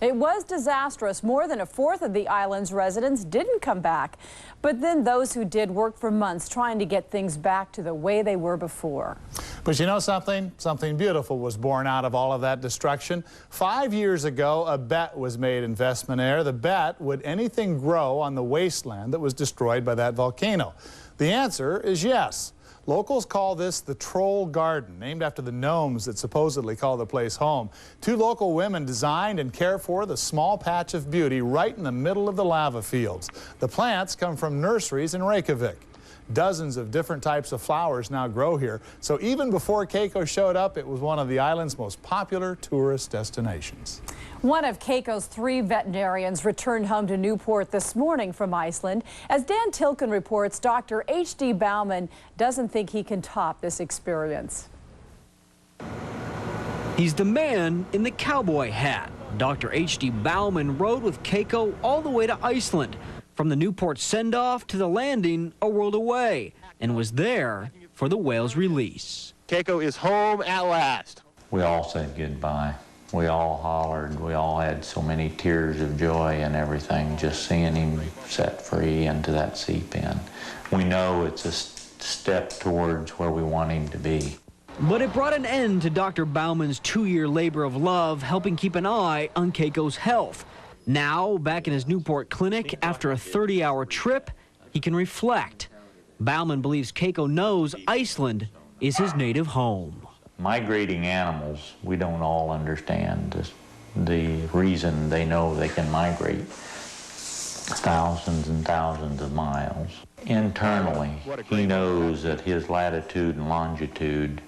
It was disastrous. More than a fourth of the island's residents didn't come back. But then those who did worked for months trying to get things back to the way they were before. But you know something? Something beautiful was born out of all of that destruction. 5 years ago, a bet was made in Vestmannaeyjar. The bet, would anything grow on the wasteland that was destroyed by that volcano? The answer is yes. Locals call this the Troll Garden, named after the gnomes that supposedly call the place home. 2 local women designed and cared for the small patch of beauty right in the middle of the lava fields. The plants come from nurseries in Reykjavik. Dozens of different types of flowers now grow here, so even before Keiko showed up, it was one of the island's most popular tourist destinations. One of Keiko's 3 veterinarians returned home to Newport this morning from Iceland. As Dan Tilken reports, Dr. H.D. Bauman doesn't think he can top this experience. He's the man in the cowboy hat. Dr. H.D. Bauman rode with Keiko all the way to Iceland, from the Newport send-off to the landing a world away, and was there for the whale's release. Keiko is home at last. We all said goodbye. We all hollered. We all had so many tears of joy and everything, just seeing him set free into that sea pen. We know it's a step towards where we want him to be. But it brought an end to Dr. Bauman's 2-year labor of love, helping keep an eye on Keiko's health. Now, back in his Newport clinic, after a 30-hour trip, he can reflect. Bauman believes Keiko knows Iceland is his native home. Migrating animals, we don't all understand the reason they know they can migrate thousands and thousands of miles. Internally, he knows that his latitude and longitude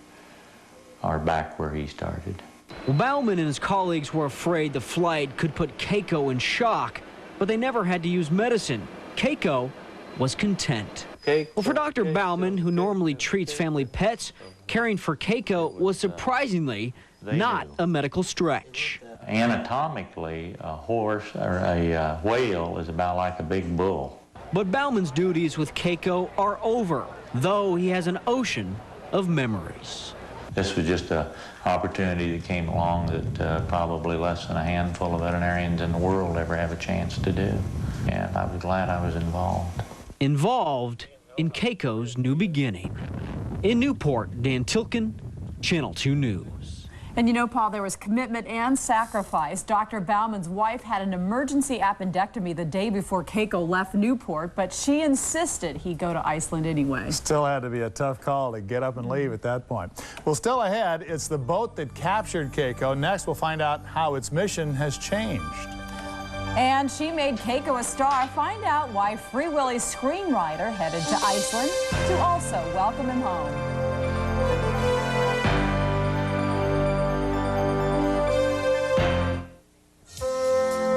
are back where he started. Well, Bauman and his colleagues were afraid the flight could put Keiko in shock, but they never had to use medicine. Keiko was content. Well, for Dr. Bauman, who normally treats family pets, caring for Keiko was surprisingly not a medical stretch. Anatomically, a horse or a whale is about like a big bull. But Bauman's duties with Keiko are over, though he has an ocean of memories. This was just an opportunity that came along that probably less than a handful of veterinarians in the world ever have a chance to do. And I was glad I was involved. Involved in Keiko's new beginning. In Newport, Dan Tilken, Channel 2 News. And you know, Paul, there was commitment and sacrifice. Dr. Bauman's wife had an emergency appendectomy the day before Keiko left Newport, but she insisted he go to Iceland anyway. Still had to be a tough call to get up and leave at that point. Well, still ahead, it's the boat that captured Keiko. Next, we'll find out how its mission has changed. And she made Keiko a star. Find out why Free Willy's screenwriter headed to Iceland to also welcome him home.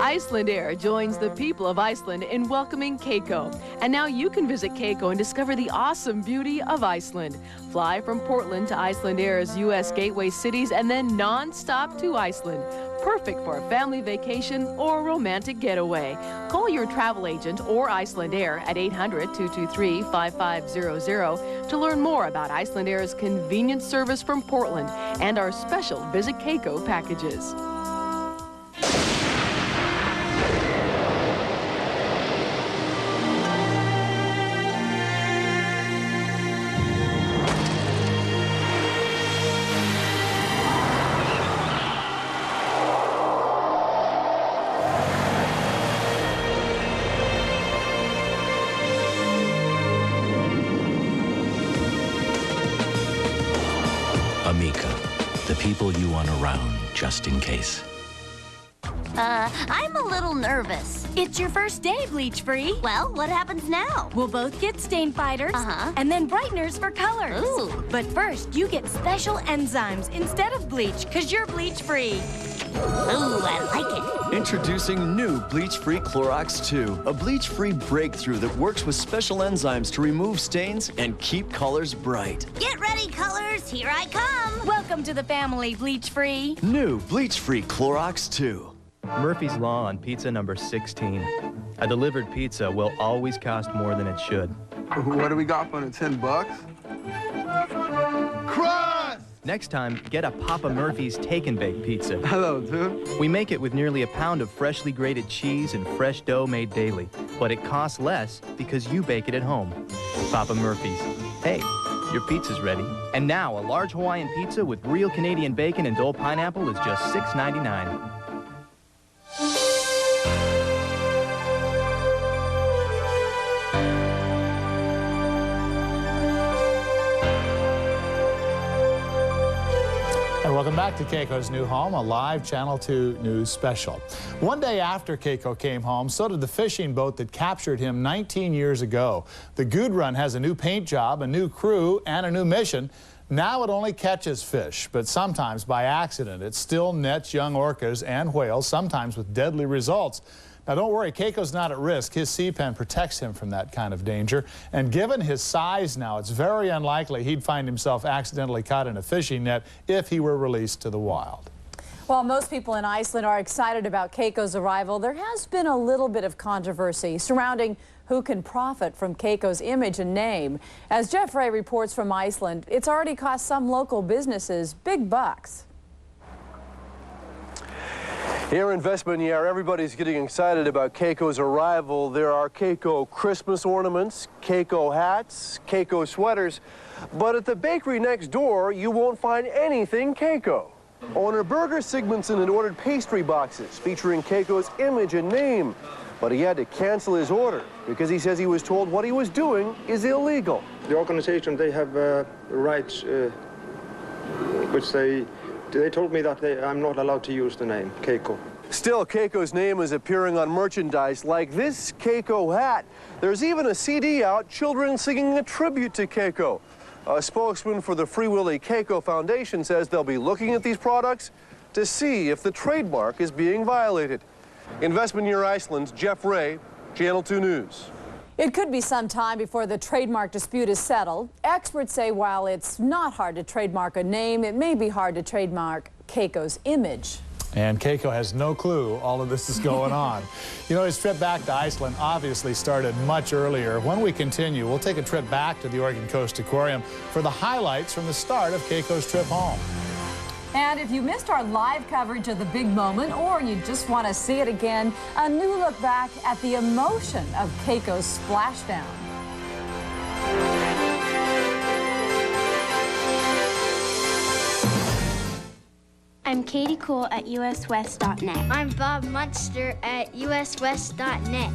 Icelandair joins the people of Iceland in welcoming Keiko. And now you can visit Keiko and discover the awesome beauty of Iceland. Fly from Portland to Icelandair's U.S. gateway cities and then non-stop to Iceland. Perfect for a family vacation or a romantic getaway. Call your travel agent or Icelandair at 800-223-5500 to learn more about Icelandair's convenient service from Portland and our special Visit Keiko packages. Amica, the people you want around just in case. I'm a little nervous. It's your first day, bleach-free. Well, what happens now? We'll both get stain fighters and then brighteners for colors. Ooh. But first, you get special enzymes instead of bleach, because you're bleach-free. Ooh, I like it. Introducing new bleach-free Clorox 2, a bleach-free breakthrough that works with special enzymes to remove stains and keep colors bright. Get ready, colors. Here I come. Welcome to the family, bleach-free. New bleach-free Clorox 2. Murphy's Law on pizza number 16. A delivered pizza will always cost more than it should. What do we got for it? $10? Crust! Next time, get a Papa Murphy's Take and Bake pizza. Hello, dude. We make it with nearly a pound of freshly grated cheese and fresh dough made daily. But it costs less because you bake it at home. Papa Murphy's. Hey, your pizza's ready. And now, a large Hawaiian pizza with real Canadian bacon and Dole pineapple is just $6.99. Welcome back to Keiko's new home, a live Channel 2 news special. One day after Keiko came home, so did the fishing boat that captured him 19 years ago. The Good Run has a new paint job, a new crew, and a new mission. Now it only catches fish, but sometimes by accident. It still nets young orcas and whales, sometimes with deadly results. Now, don't worry, Keiko's not at risk. His sea pen protects him from that kind of danger. And given his size now, it's very unlikely he'd find himself accidentally caught in a fishing net if he were released to the wild. While most people in Iceland are excited about Keiko's arrival, there has been a little bit of controversy surrounding who can profit from Keiko's image and name. As Jeff Ray reports from Iceland, it's already cost some local businesses big bucks. Here in Vestmannaeyjar, everybody's getting excited about Keiko's arrival. There are Keiko Christmas ornaments, Keiko hats, Keiko sweaters, but at the bakery next door, you won't find anything Keiko. Owner Birger Sigmundson had ordered pastry boxes featuring Keiko's image and name, but he had to cancel his order because he says he was told what he was doing is illegal. The organization, they have rights, which they told me that I'm not allowed to use the name Keiko. Still, Keiko's name is appearing on merchandise like this Keiko hat. There's even a CD out, children singing a tribute to Keiko. A spokesman for the Free Willy Keiko Foundation says they'll be looking at these products to see if the trademark is being violated. In Vestmannaeyjar, Iceland, Jeff Ray, Channel 2 News. It could be some time before the trademark dispute is settled. Experts say while it's not hard to trademark a name, it may be hard to trademark Keiko's image. And Keiko has no clue all of this is going on. You know, his trip back to Iceland obviously started much earlier. When we continue, we'll take a trip back to the Oregon Coast Aquarium for the highlights from the start of Keiko's trip home. And if you missed our live coverage of the big moment, or you just want to see it again, a new look back at the emotion of Keiko's splashdown. I'm Katie Cool at uswest.net. I'm Bob Munster at uswest.net.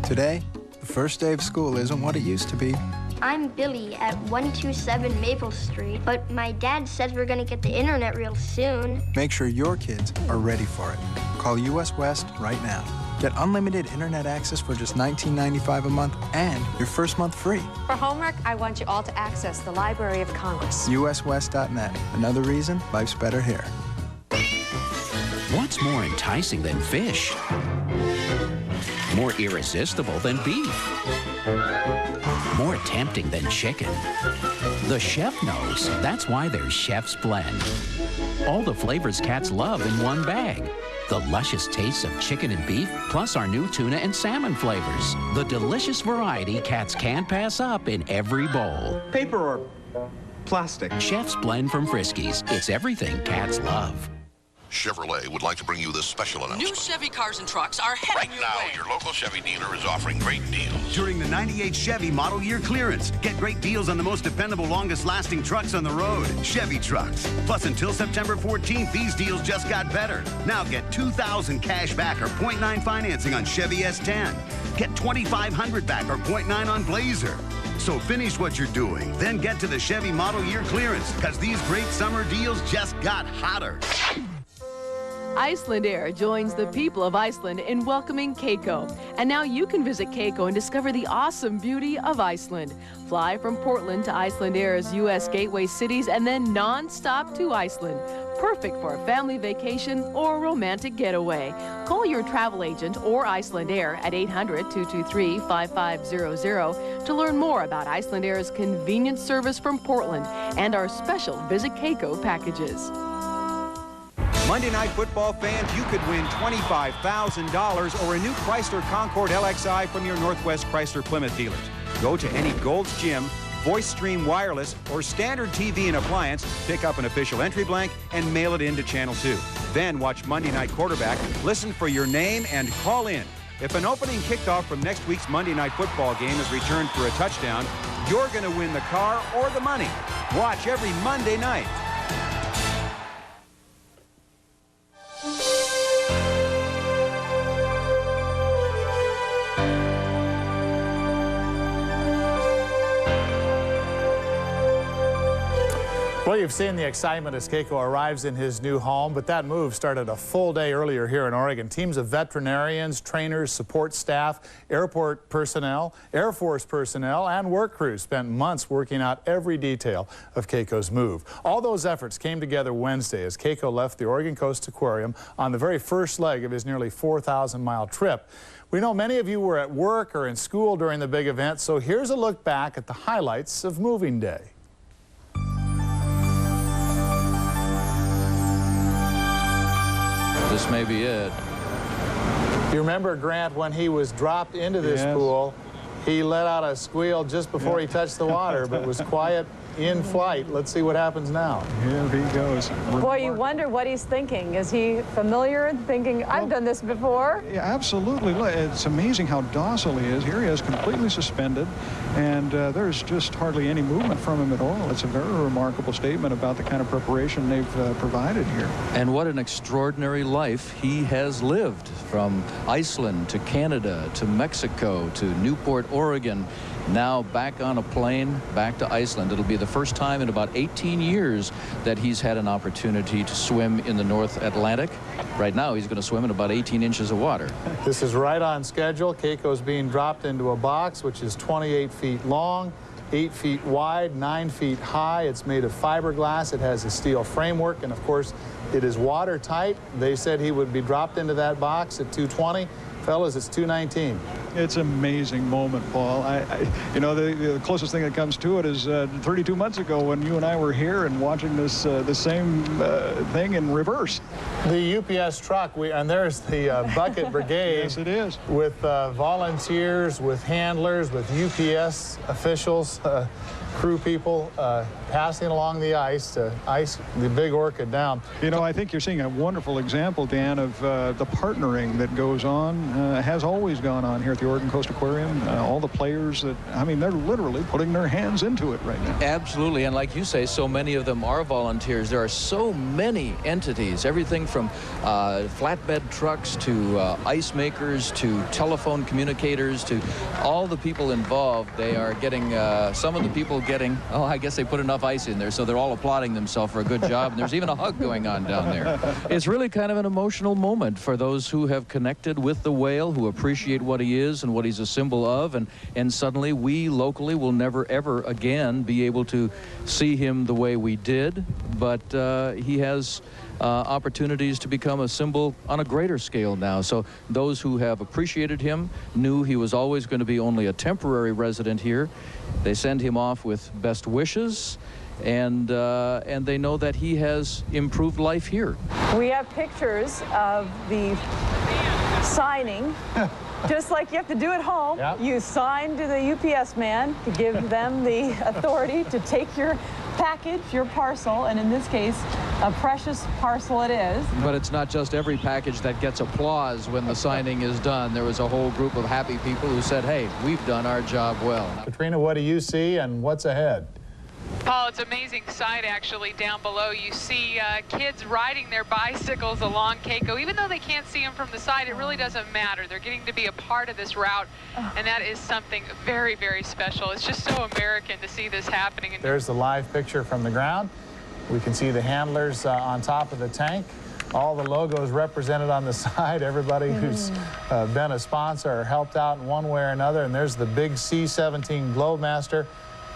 Today, the first day of school isn't what it used to be. I'm Billy at 127 Maple Street, but my dad says we're going to get the internet real soon. Make sure your kids are ready for it. Call US West right now. Get unlimited internet access for just $19.95 a month and your first month free. For homework, I want you all to access the Library of Congress. uswest.net. Another reason life's better here. What's more enticing than fish? More irresistible than beef? More tempting than chicken? The chef knows. That's why there's Chef's Blend. All the flavors cats love in one bag. The luscious tastes of chicken and beef, plus our new tuna and salmon flavors. The delicious variety cats can't pass up in every bowl. Paper or plastic? Chef's Blend from Friskies. It's everything cats love. Chevrolet would like to bring you this special announcement. New Chevy cars and trucks are heading right now, your local Chevy dealer is offering great deals. During the 98 Chevy model year clearance, get great deals on the most dependable, longest-lasting trucks on the road, Chevy trucks. Plus, until September 14th, these deals just got better. Now get $2,000 cash back or 0.9 financing on Chevy S10. Get $2,500 back or 0.9 on Blazer. So finish what you're doing, then get to the Chevy model year clearance, because these great summer deals just got hotter. Iceland Air joins the people of Iceland in welcoming Keiko. And now you can visit Keiko and discover the awesome beauty of Iceland. Fly from Portland to Iceland Air's U.S. gateway cities and then non-stop to Iceland. Perfect for a family vacation or a romantic getaway. Call your travel agent or Iceland Air at 800-223-5500 to learn more about Iceland Air's convenient service from Portland and our special Visit Keiko packages. Monday Night Football fans, you could win $25,000 or a new Chrysler Concorde LXI from your Northwest Chrysler Plymouth dealers. Go to any Gold's Gym, Voice Stream Wireless, or Standard TV and Appliance, pick up an official entry blank, and mail it in to Channel 2. Then watch Monday Night Quarterback, listen for your name, and call in. If an opening kickoff from next week's Monday Night Football game is returned for a touchdown, you're going to win the car or the money. Watch every Monday night. Well, you've seen the excitement as Keiko arrives in his new home, but that move started a full day earlier here in Oregon. Teams of veterinarians, trainers, support staff, airport personnel, Air Force personnel, and work crews spent months working out every detail of Keiko's move. All those efforts came together Wednesday as Keiko left the Oregon Coast Aquarium on the very first leg of his nearly 4,000-mile trip. We know many of you were at work or in school during the big event, so here's a look back at the highlights of moving day. This may be it. You remember, Grant, when he was dropped into this pool, he let out a squeal just before he touched the water, but was quiet in flight. Let's see what happens now. Here he goes. Boy, you wonder what he's thinking. Is he familiar, thinking, I've done this before? Yeah, absolutely. It's amazing how docile he is. Here he is, completely suspended, and there's just hardly any movement from him at all. It's a very remarkable statement about the kind of preparation they've provided here. And what an extraordinary life he has lived, from Iceland to Canada to Mexico to Newport, Oregon. Now back on a plane, back to Iceland. It'll be the first time in about 18 years that he's had an opportunity to swim in the North Atlantic. Right now, he's going to swim in about 18 inches of water. This is right on schedule. Keiko's being dropped into a box, which is 28 feet long, 8 feet wide, 9 feet high. It's made of fiberglass. It has a steel framework, and of course, it is watertight. They said he would be dropped into that box at 220. Fellas, it's 219. It's an amazing moment, Paul. You know, the closest thing that comes to it is 32 months ago when you and I were here and watching this the same thing in reverse. The UPS truck, and there's the bucket brigade. Yes, it is. With volunteers, with handlers, with UPS officials, crew people passing along the ice to ice the big orchid down. You know, I think you're seeing a wonderful example, Dan, of the partnering that goes on, has always gone on here at the Oregon Coast Aquarium. All the players that, I mean, they're literally putting their hands into it right now. Absolutely, and like you say, so many of them are volunteers. There are so many entities, everything from flatbed trucks to ice makers to telephone communicators to all the people involved. They are getting, some of the people getting, oh, I guess they put enough ice in there, so they're all applauding themselves for a good job, and there's even a hug going on down there. It's really kind of an emotional moment for those who have connected with the whale, who appreciate what he is and what he's a symbol of, and suddenly we locally will never ever again be able to see him the way we did, but he has opportunities to become a symbol on a greater scale now. So those who have appreciated him knew he was always going to be only a temporary resident here. They send him off with best wishes, and they know that he has improved life here. We have pictures of the signing. Just like you have to do at home, you sign to the UPS man to give them the authority to take your package, your parcel, and in this case, a precious parcel it is. But it's not just every package that gets applause when the signing is done. There was a whole group of happy people who said, hey, we've done our job well. Katrina, what do you see and what's ahead? Paul, it's an amazing sight actually down below. You see kids riding their bicycles along Keiko. Even though they can't see them from the side, it really doesn't matter. They're getting to be a part of this route, and that is something very, very special. It's just so American to see this happening. There's the live picture from the ground. We can see the handlers on top of the tank. All the logos represented on the side. Everybody who's been a sponsor or helped out in one way or another. And there's the big C-17 Globemaster,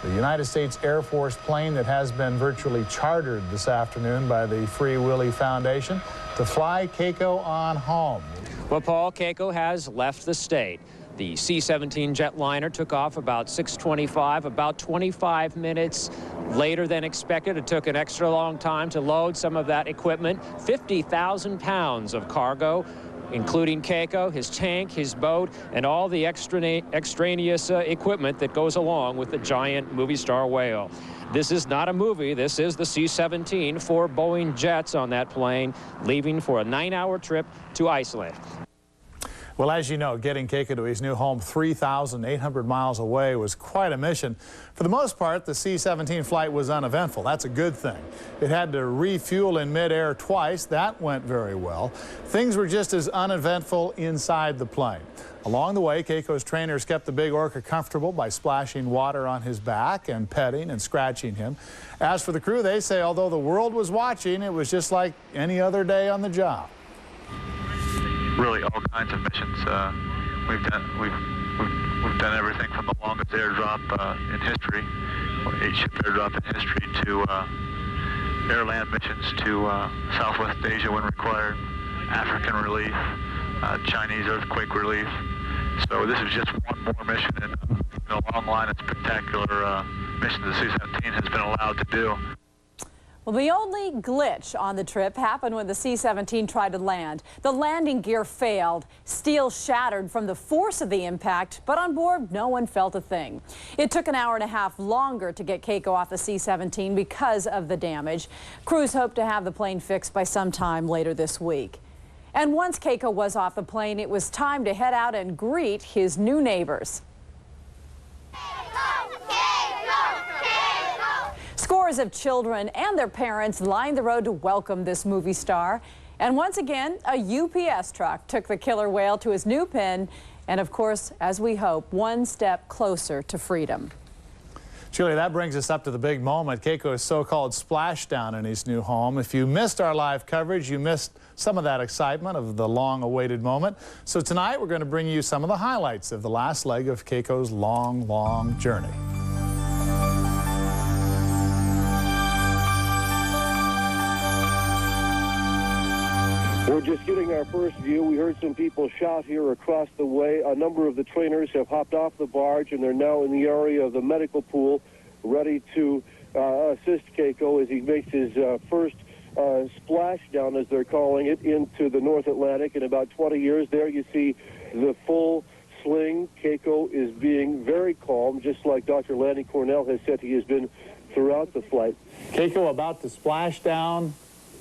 the United States Air Force plane that has been virtually chartered this afternoon by the Free Willy Foundation to fly Keiko on home. Well, Paul, Keiko has left the state. The C-17 jetliner took off about 6:25, about 25 minutes later than expected. It took an extra long time to load some of that equipment, 50,000 pounds of cargo, including Keiko, his tank, his boat, and all the extraneous equipment that goes along with the giant movie star whale. This is not a movie. This is the C-17, 4 Boeing jets on that plane, leaving for a 9-hour trip to Iceland. Well, as you know, getting Keiko to his new home 3,800 miles away was quite a mission. For the most part, the C-17 flight was uneventful. That's a good thing. It had to refuel in midair twice. That went very well. Things were just as uneventful inside the plane. Along the way, Keiko's trainers kept the big orca comfortable by splashing water on his back and petting and scratching him. As for the crew, they say although the world was watching, it was just like any other day on the job. Really all kinds of missions. We've done everything from the longest airdrop in history, 8-ship airdrop in history, to air-land missions to Southwest Asia when required, African relief, Chinese earthquake relief. So this is just one more mission in a long line of spectacular missions the C-17 has been allowed to do. Well, the only glitch on the trip happened when the C-17 tried to land. The landing gear failed. Steel shattered from the force of the impact, but on board, no one felt a thing. It took an hour and a half longer to get Keiko off the C-17 because of the damage. Crews hope to have the plane fixed by sometime later this week. And once Keiko was off the plane, it was time to head out and greet his new neighbors. Scores of children and their parents lined the road to welcome this movie star. And once again, a UPS truck took the killer whale to his new pen. And of course, as we hope, one step closer to freedom. Julie, that brings us up to the big moment, Keiko's so-called splashdown in his new home. If you missed our live coverage, you missed some of that excitement of the long-awaited moment. So tonight, we're going to bring you some of the highlights of the last leg of Keiko's long, long journey. We're just getting our first view. We heard some people shout here across the way. A number of the trainers have hopped off the barge, and they're now in the area of the medical pool, ready to assist Keiko as he makes his first splashdown, as they're calling it, into the North Atlantic in about 20 years. There you see the full sling. Keiko is being very calm, just like Dr. Lanny Cornell has said he has been throughout the flight. Keiko about to splash down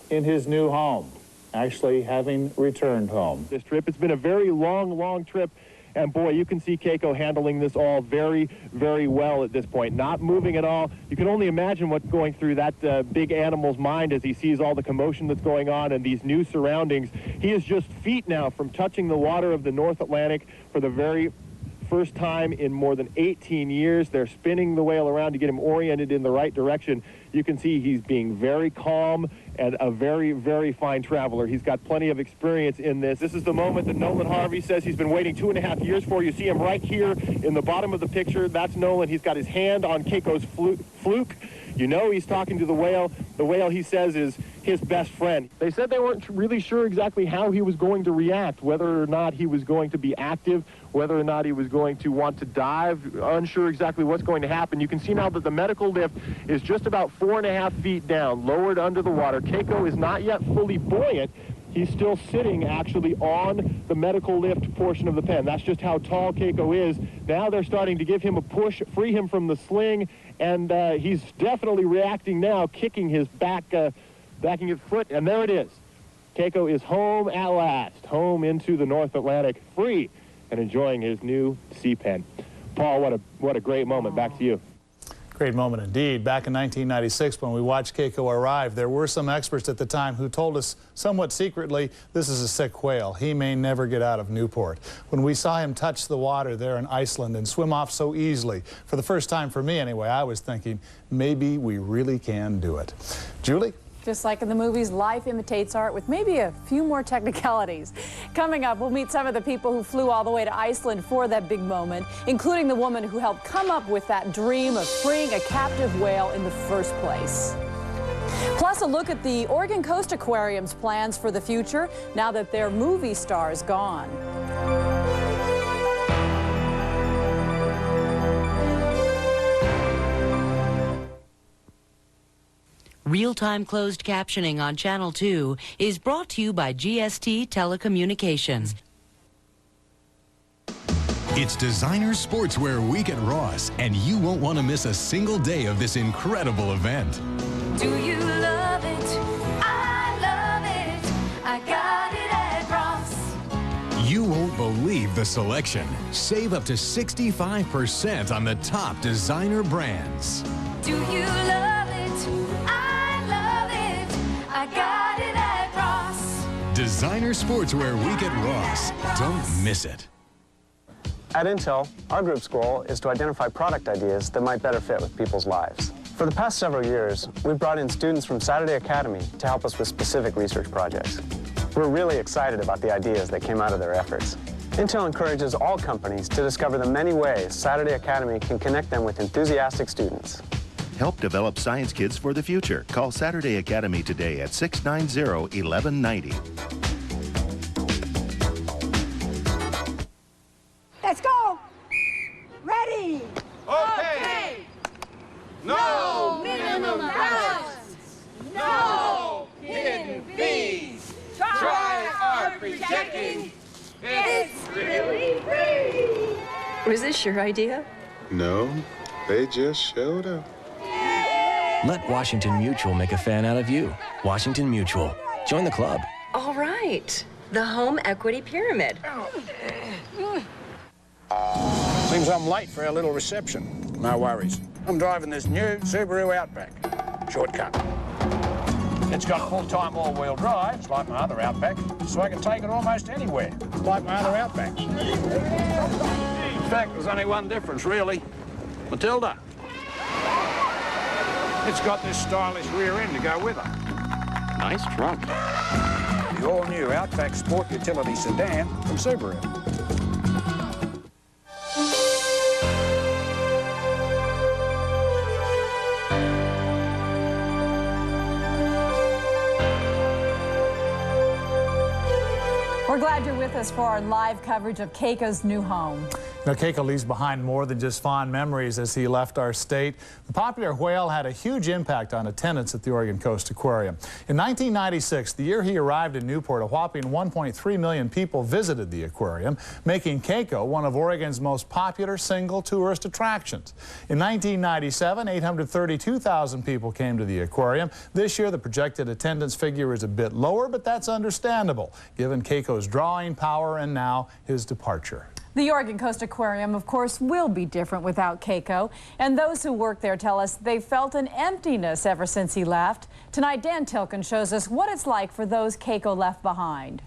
in his new home, actually having returned home. This trip, it's been a very long trip, and boy, you can see Keiko handling this all very, very well at this point, not moving at all. You can only imagine what's going through that big animal's mind as he sees all the commotion that's going on and these new surroundings. He is just feet now from touching the water of the North Atlantic for the very first time in more than 18 years. They're spinning the whale around to get him oriented in the right direction. You can see he's being very calm and a very, very fine traveler. He's got plenty of experience in this. This is the moment that Nolan Harvey says he's been waiting 2.5 years for. You see him right here in the bottom of the picture. That's Nolan. He's got his hand on Keiko's fluke. You know he's talking to the whale. The whale, he says, is his best friend. They said they weren't really sure exactly how he was going to react, whether or not he was going to be active, whether or not he was going to want to dive, unsure exactly what's going to happen. You can see now that the medical lift is just about 4.5 feet down, lowered under the water. Keiko is not yet fully buoyant. He's still sitting actually on the medical lift portion of the pen. That's just how tall Keiko is. Now they're starting to give him a push, free him from the sling, and he's definitely reacting now, kicking his backing his foot, and there it is. Keiko is home at last, home into the North Atlantic, free and enjoying his new sea pen. Paul, what a great moment. Back to you. Great moment indeed. Back in 1996, when we watched Keiko arrive, there were some experts at the time who told us somewhat secretly, this is a sick whale. He may never get out of Newport. When we saw him touch the water there in Iceland and swim off so easily, for the first time for me anyway, I was thinking, maybe we really can do it. Julie? Just like in the movies, life imitates art with maybe a few more technicalities. Coming up, we'll meet some of the people who flew all the way to Iceland for that big moment, including the woman who helped come up with that dream of freeing a captive whale in the first place. Plus, a look at the Oregon Coast Aquarium's plans for the future now that their movie star is gone. Real-time closed captioning on Channel 2 is brought to you by GST Telecommunications. It's Designer Sportswear Week at Ross, and you won't want to miss a single day of this incredible event. Do you love it? I love it. I got it at Ross. You won't believe the selection. Save up to 65% on the top designer brands. Do you love it? I got it at Ross. Designer Sportswear Week at Ross. Don't miss it. At Intel, our group's goal is to identify product ideas that might better fit with people's lives. For the past several years, we've brought in students from Saturday Academy to help us with specific research projects. We're really excited about the ideas that came out of their efforts. Intel encourages all companies to discover the many ways Saturday Academy can connect them with enthusiastic students. Help develop science kids for the future. Call Saturday Academy today at 690-1190. Let's go! Ready! Okay! No minimum balance! No hidden fees! Try our projecting! It's really free! Was this your idea? No, they just showed up. Let Washington Mutual make a fan out of you. Washington Mutual. Join the club. All right. The home equity pyramid. Seems I'm late for our little reception. No worries. I'm driving this new Subaru Outback. Shortcut. It's got full-time all-wheel drive, like my other Outback, so I can take it almost anywhere, like my other Outback. In fact, there's only one difference, really. Matilda. It's got this stylish rear end to go with her. Nice truck. The all-new Outback Sport Utility Sedan from Subaru. We're glad you're with us for our live coverage of Keiko's new home. Now, Keiko leaves behind more than just fond memories as he left our state. The popular whale had a huge impact on attendance at the Oregon Coast Aquarium. In 1996, the year he arrived in Newport, a whopping 1.3 million people visited the aquarium, making Keiko one of Oregon's most popular single tourist attractions. In 1997, 832,000 people came to the aquarium. This year, the projected attendance figure is a bit lower, but that's understandable, given Keiko's drawing power and now his departure. The Oregon Coast Aquarium, of course, will be different without Keiko. And those who work there tell us they've felt an emptiness ever since he left. Tonight, Dan Tilken shows us what it's like for those Keiko left behind.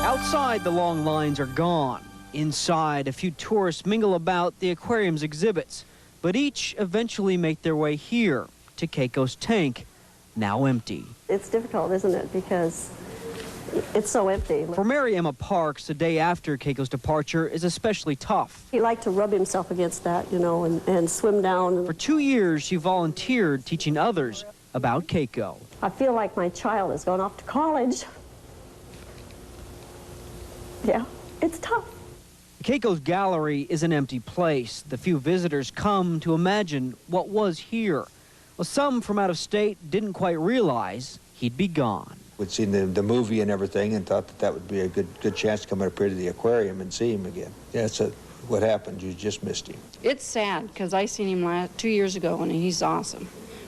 Outside, the long lines are gone. Inside, a few tourists mingle about the aquarium's exhibits. But each eventually make their way here to Keiko's tank, now empty. It's difficult, isn't it? Because it's so empty. For Mary Emma Parks, the day after Keiko's departure is especially tough. He liked to rub himself against that, you know, and swim down. For 2 years, she volunteered teaching others about Keiko. I feel like my child has gone off to college. Yeah, it's tough. Keiko's gallery is an empty place. The few visitors come to imagine what was here. Well, some from out of state didn't quite realize he'd be gone. We'd seen the movie and everything and thought that would be a good chance to come up here to the aquarium and see him again. Yeah, so what happened, you just missed him. It's sad because I seen him 2 years ago and he's awesome,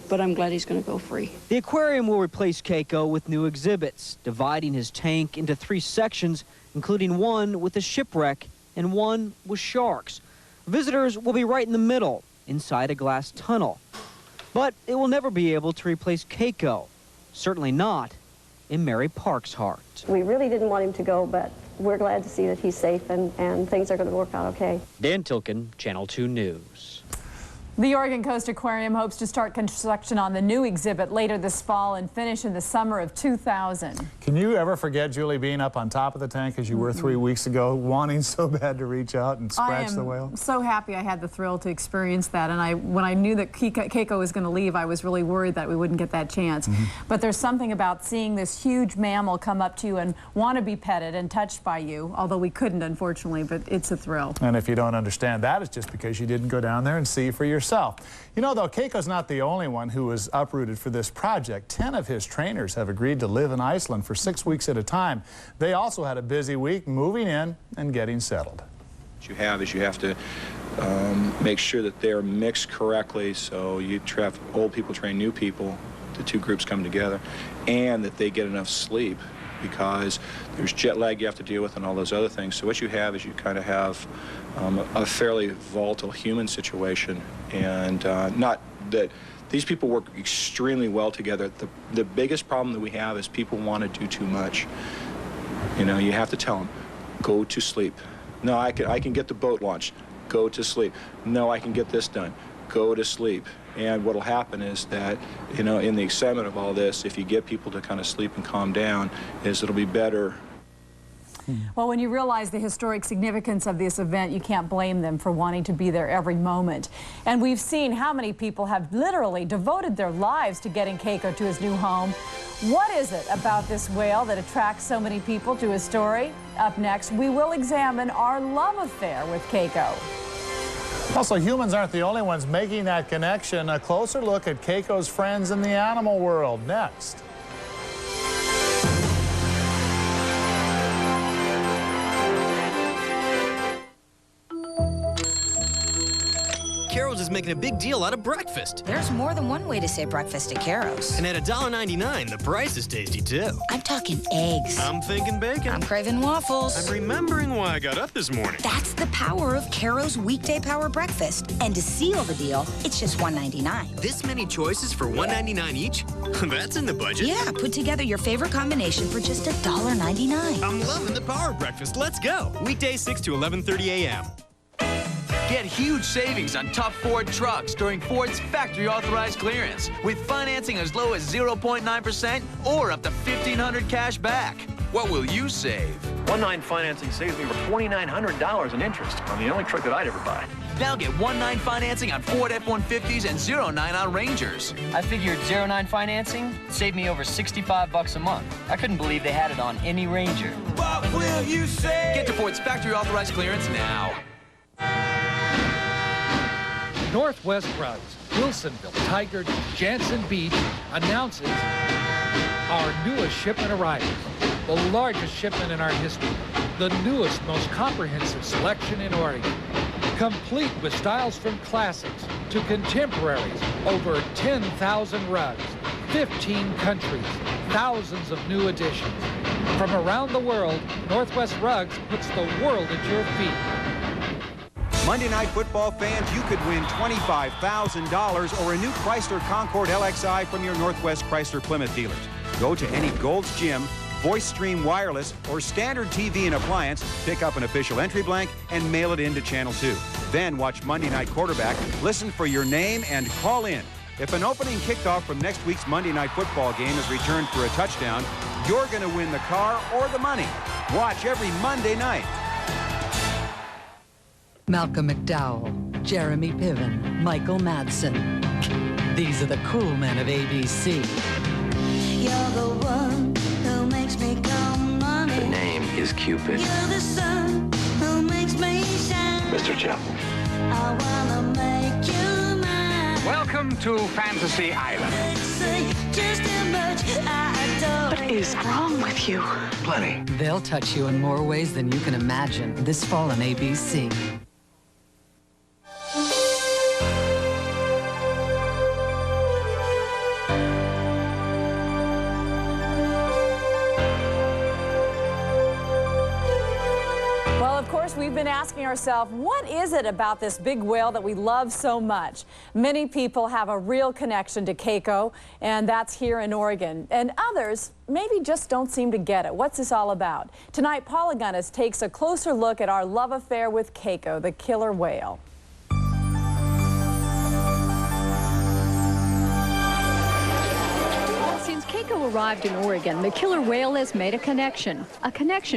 but I'm glad he's going to go free. The aquarium will replace Keiko with new exhibits, dividing his tank into 3 sections, including one with a shipwreck and one with sharks. Visitors will be right in the middle, inside a glass tunnel. But it will never be able to replace Keiko, certainly not in Mary Park's heart. We really didn't want him to go, but we're glad to see that he's safe and things are going to work out okay. Dan Tilkin, Channel 2 News. The Oregon Coast Aquarium hopes to start construction on the new exhibit later this fall and finish in the summer of 2000. Can you ever forget, Julie, being up on top of the tank as you were 3 weeks ago, wanting so bad to reach out and scratch the whale? I am so happy I had the thrill to experience that, and when I knew that Keiko was going to leave, I was really worried that we wouldn't get that chance. But there's something about seeing this huge mammal come up to you and want to be petted and touched by you, although we couldn't, unfortunately, but it's a thrill. And if you don't understand that, it's just because you didn't go down there and see for yourself. You know, though, Keiko's not the only one who was uprooted for this project. 10 of his trainers have agreed to live in Iceland for 6 weeks at a time. They also had a busy week moving in and getting settled. What you have is you have to make sure that they're mixed correctly, so you have old people train new people, the two groups come together, and that they get enough sleep, because there's jet lag you have to deal with and all those other things. So what you have is you kind of have a fairly volatile human situation, and not that these people work extremely well together. The biggest problem that we have is people want to do too much. You know, you have to tell them, go to sleep. No, I can get the boat launched. Go to sleep. No, I can get this done. Go to sleep. And what'll happen is that, you know, in the excitement of all this, if you get people to kind of sleep and calm down, is it'll be better. Well, when you realize the historic significance of this event, you can't blame them for wanting to be there every moment. And we've seen how many people have literally devoted their lives to getting Keiko to his new home. What is it about this whale that attracts so many people to his story? Up next, we will examine our love affair with Keiko. Also, humans aren't the only ones making that connection. A closer look at Keiko's friends in the animal world next. Carol's is making a big deal out of breakfast. There's more than one way to say breakfast at Carol's. And at $1.99, the price is tasty too. I'm talking eggs. I'm thinking bacon. I'm craving waffles. I'm remembering why I got up this morning. That's the power of Carol's Weekday Power Breakfast. And to seal the deal, it's just $1.99. This many choices for $1.99 each? That's in the budget. Yeah, put together your favorite combination for just $1.99. I'm loving the Power Breakfast. Let's go. Weekdays 6 to 11:30 a.m. Get huge savings on tough Ford trucks during Ford's factory-authorized clearance with financing as low as 0.9% or up to $1,500 cash back. What will you save? 1.9 financing saves me over $2,900 in interest on the only truck that I'd ever buy. Now get 1.9 financing on Ford F-150s and 0.9 on Rangers. I figured 0.9 financing saved me over $65 a month. I couldn't believe they had it on any Ranger. What will you save? Get to Ford's factory-authorized clearance now. Northwest Rugs, Wilsonville, Tigard, Jansen Beach announces our newest shipment arrivals. The largest shipment in our history. The newest, most comprehensive selection in Oregon. Complete with styles from classics to contemporaries. Over 10,000 rugs, 15 countries, thousands of new additions. From around the world, Northwest Rugs puts the world at your feet. Monday Night Football fans, you could win $25,000 or a new Chrysler Concorde LXI from your Northwest Chrysler Plymouth dealers. Go to any Gold's Gym, Voice Stream Wireless, or Standard TV and Appliance, pick up an official entry blank, and mail it in to Channel 2. Then watch Monday Night Quarterback, listen for your name, and call in. If an opening kickoff from next week's Monday Night Football game is returned for a touchdown, you're going to win the car or the money. Watch every Monday night. Malcolm McDowell, Jeremy Piven, Michael Madsen. These are the cool men of ABC. You're the one who makes me come running. The name is Cupid. You're the sun who makes me shine. Mr. Chapel. I wanna make you mine. Welcome to Fantasy Island. Just how much I adore. What is wrong with you? Plenty. They'll touch you in more ways than you can imagine. This fall on ABC. We've been asking ourselves, what is it about this big whale that we love so much? Many people have a real connection to Keiko, and that's here in Oregon. And others maybe just don't seem to get it. What's this all about? Tonight, Paula Gunnis takes a closer look at our love affair with Keiko, the killer whale. Keiko arrived in Oregon, the killer whale has made a connection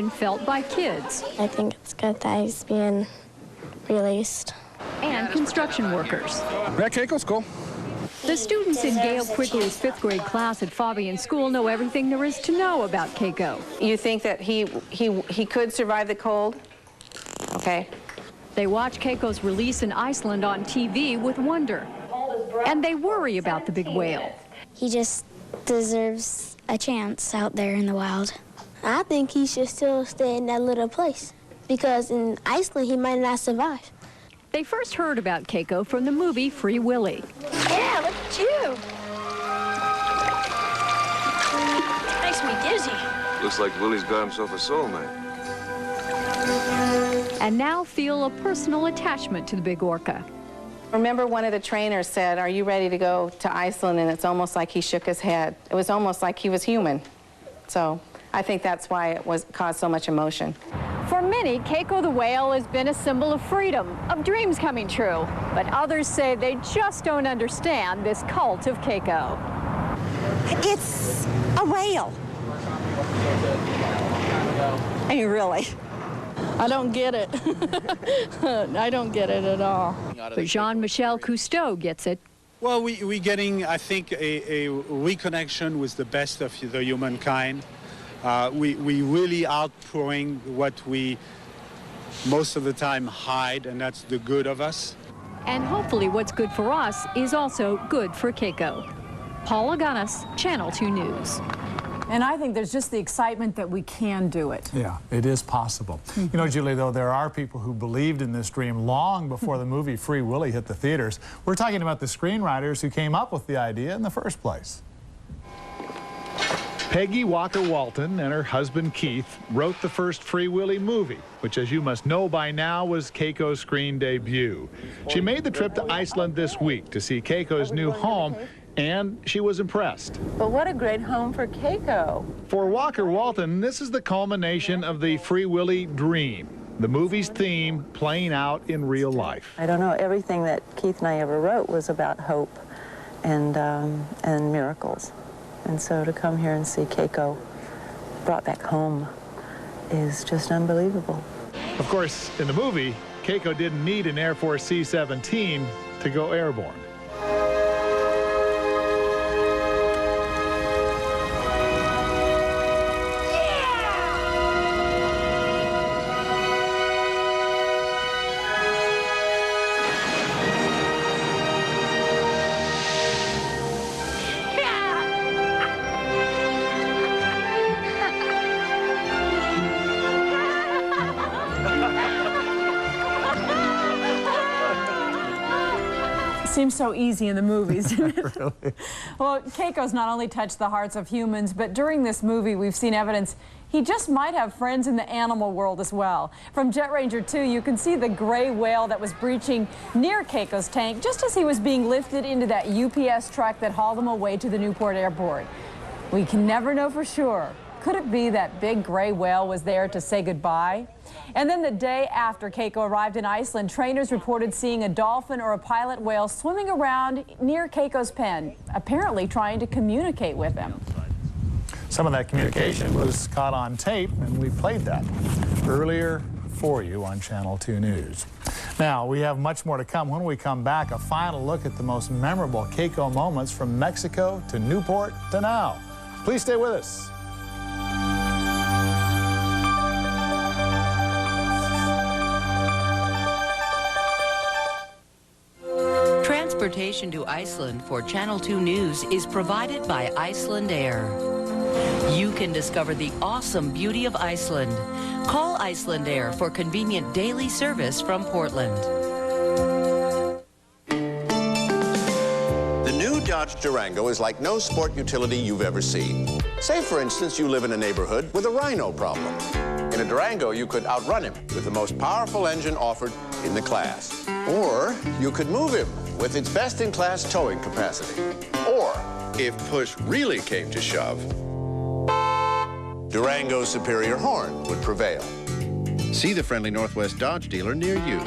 felt by kids. I think it's good that he's being released. And construction workers. Yeah, Keiko's cool. The students in Gail Quigley's 5th grade class at Fabian School know everything there is to know about Keiko. You think that he could survive the cold? Okay. They watch Keiko's release in Iceland on TV with wonder. And they worry about the big whale. He just deserves a chance out there in the wild. I think he should still stay in that little place because in Iceland he might not survive. They first heard about Keiko from the movie Free Willy. Yeah, look at you. Makes me dizzy. Looks like Willie's got himself a soulmate. And now feel a personal attachment to the big orca. Remember one of the trainers said, "Are you ready to go to Iceland?" And it's almost like he shook his head. It was almost like he was human. So I think that's why it caused so much emotion. For many, Keiko the whale has been a symbol of freedom, of dreams coming true. But others say they just don't understand this cult of Keiko. It's a whale. I mean, really. I don't get it. I don't get it at all. But Jean-Michel Cousteau gets it. Well, we're getting, I think, a reconnection with the best of the humankind. We really outpouring what we most of the time hide, and that's the good of us. And hopefully what's good for us is also good for Keiko. Paula Gunnis, Channel 2 News. And I think there's just the excitement that we can do it. Yeah, it is possible. You know, Julie, though, there are people who believed in this dream long before the movie Free Willy hit the theaters. We're talking about the screenwriters who came up with the idea in the first place. Peggy Walker Walton and her husband Keith wrote the first Free Willy movie, which, as you must know by now, was Keiko's screen debut. She made the trip to Iceland this week to see Keiko's new home, and she was impressed. But what a great home for Keiko. For Walker Walton, this is the culmination of the Free Willy dream, the movie's theme playing out in real life. I don't know, everything that Keith and I ever wrote was about hope and miracles. And so to come here and see Keiko brought back home is just unbelievable. Of course, in the movie, Keiko didn't need an Air Force C-17 to go airborne. Seems so easy in the movies. Really? Well, Keiko's not only touched the hearts of humans, but during this movie we've seen evidence he just might have friends in the animal world as well. From Jet Ranger 2, you can see the gray whale that was breaching near Keiko's tank just as he was being lifted into that UPS truck that hauled him away to the Newport airport. We can never know for sure. Could it be that big gray whale was there to say goodbye? And then the day after Keiko arrived in Iceland, trainers reported seeing a dolphin or a pilot whale swimming around near Keiko's pen, apparently trying to communicate with him. Some of that communication was caught on tape, and we played that earlier for you on Channel 2 News. Now, we have much more to come. When we come back, a final look at the most memorable Keiko moments from Mexico to Newport to now. Please stay with us. Transportation to Iceland for Channel 2 News is provided by Iceland Air. You can discover the awesome beauty of Iceland. Call Iceland Air for convenient daily service from Portland. The new Dodge Durango is like no sport utility you've ever seen. Say, for instance, you live in a neighborhood with a rhino problem. In a Durango, you could outrun him with the most powerful engine offered in the class. Or you could move him with its best-in-class towing capacity. Or, if push really came to shove, Durango's superior horn would prevail. See the friendly Northwest Dodge dealer near you.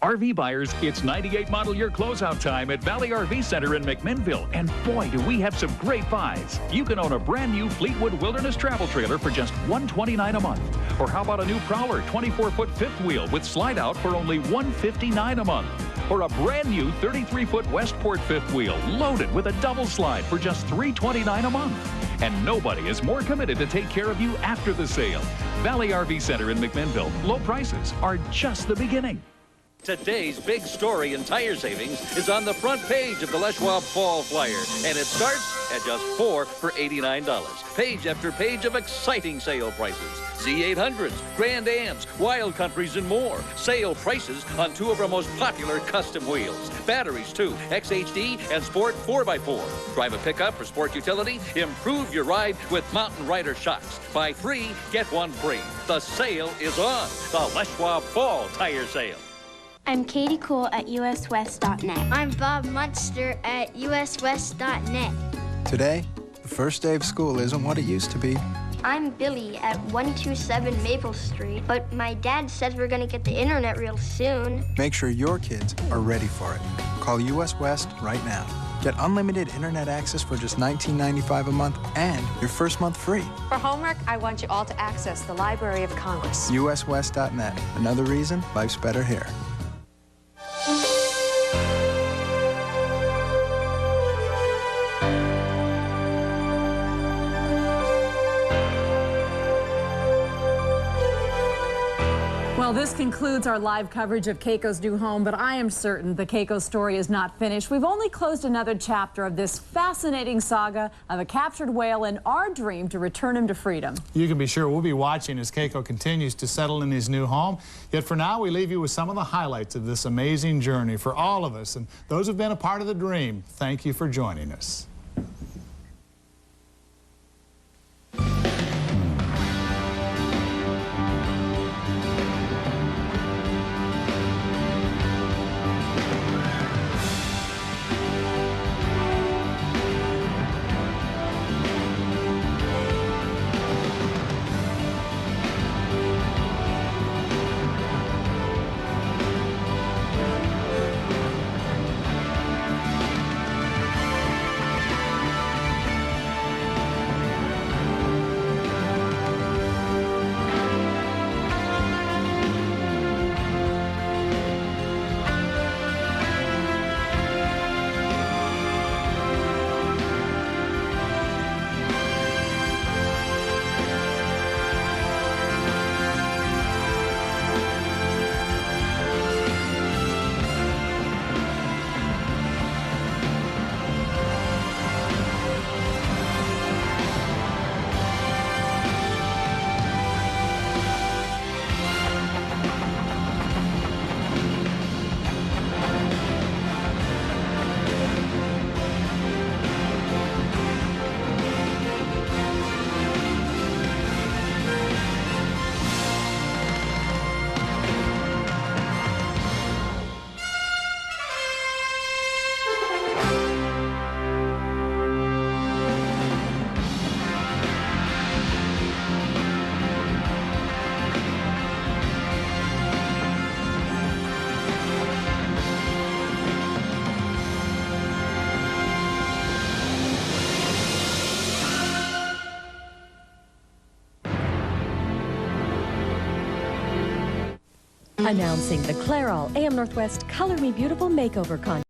RV buyers, it's 98 model year closeout time at Valley RV Center in McMinnville. And boy, do we have some great buys. You can own a brand new Fleetwood Wilderness travel trailer for just $129 a month. Or how about a new Prowler 24-foot fifth wheel with slide out for only $159 a month. Or a brand new 33-foot Westport fifth wheel loaded with a double slide for just $329 a month. And nobody is more committed to take care of you after the sale. Valley RV Center in McMinnville. Low prices are just the beginning. Today's big story in tire savings is on the front page of the Les Schwab Fall Flyer, and it starts at just $4 for $89. Page after page of exciting sale prices. Z800s, Grand Ams, Wild Countries, and more. Sale prices on two of our most popular custom wheels. Batteries, too. XHD and Sport 4x4. Drive a pickup or sport utility? Improve your ride with Mountain Rider shocks. Buy 3, get 1 free. The sale is on. The Les Schwab Fall Tire Sale. I'm Katie Cool at uswest.net. I'm Bob Munster at uswest.net. Today, the first day of school isn't what it used to be. I'm Billy at 127 Maple Street, but my dad says we're going to get the internet real soon. Make sure your kids are ready for it. Call US West right now. Get unlimited internet access for just $19.95 a month and your first month free. For homework, I want you all to access the Library of Congress. uswest.net. Another reason life's better here. Well, this concludes our live coverage of Keiko's new home, but I am certain the Keiko story is not finished. We've only closed another chapter of this fascinating saga of a captured whale and our dream to return him to freedom. You can be sure we'll be watching as Keiko continues to settle in his new home. Yet for now, we leave you with some of the highlights of this amazing journey for all of us. And those who've been a part of the dream, thank you for joining us. Announcing the Clairol AM Northwest Color Me Beautiful Makeover Contest.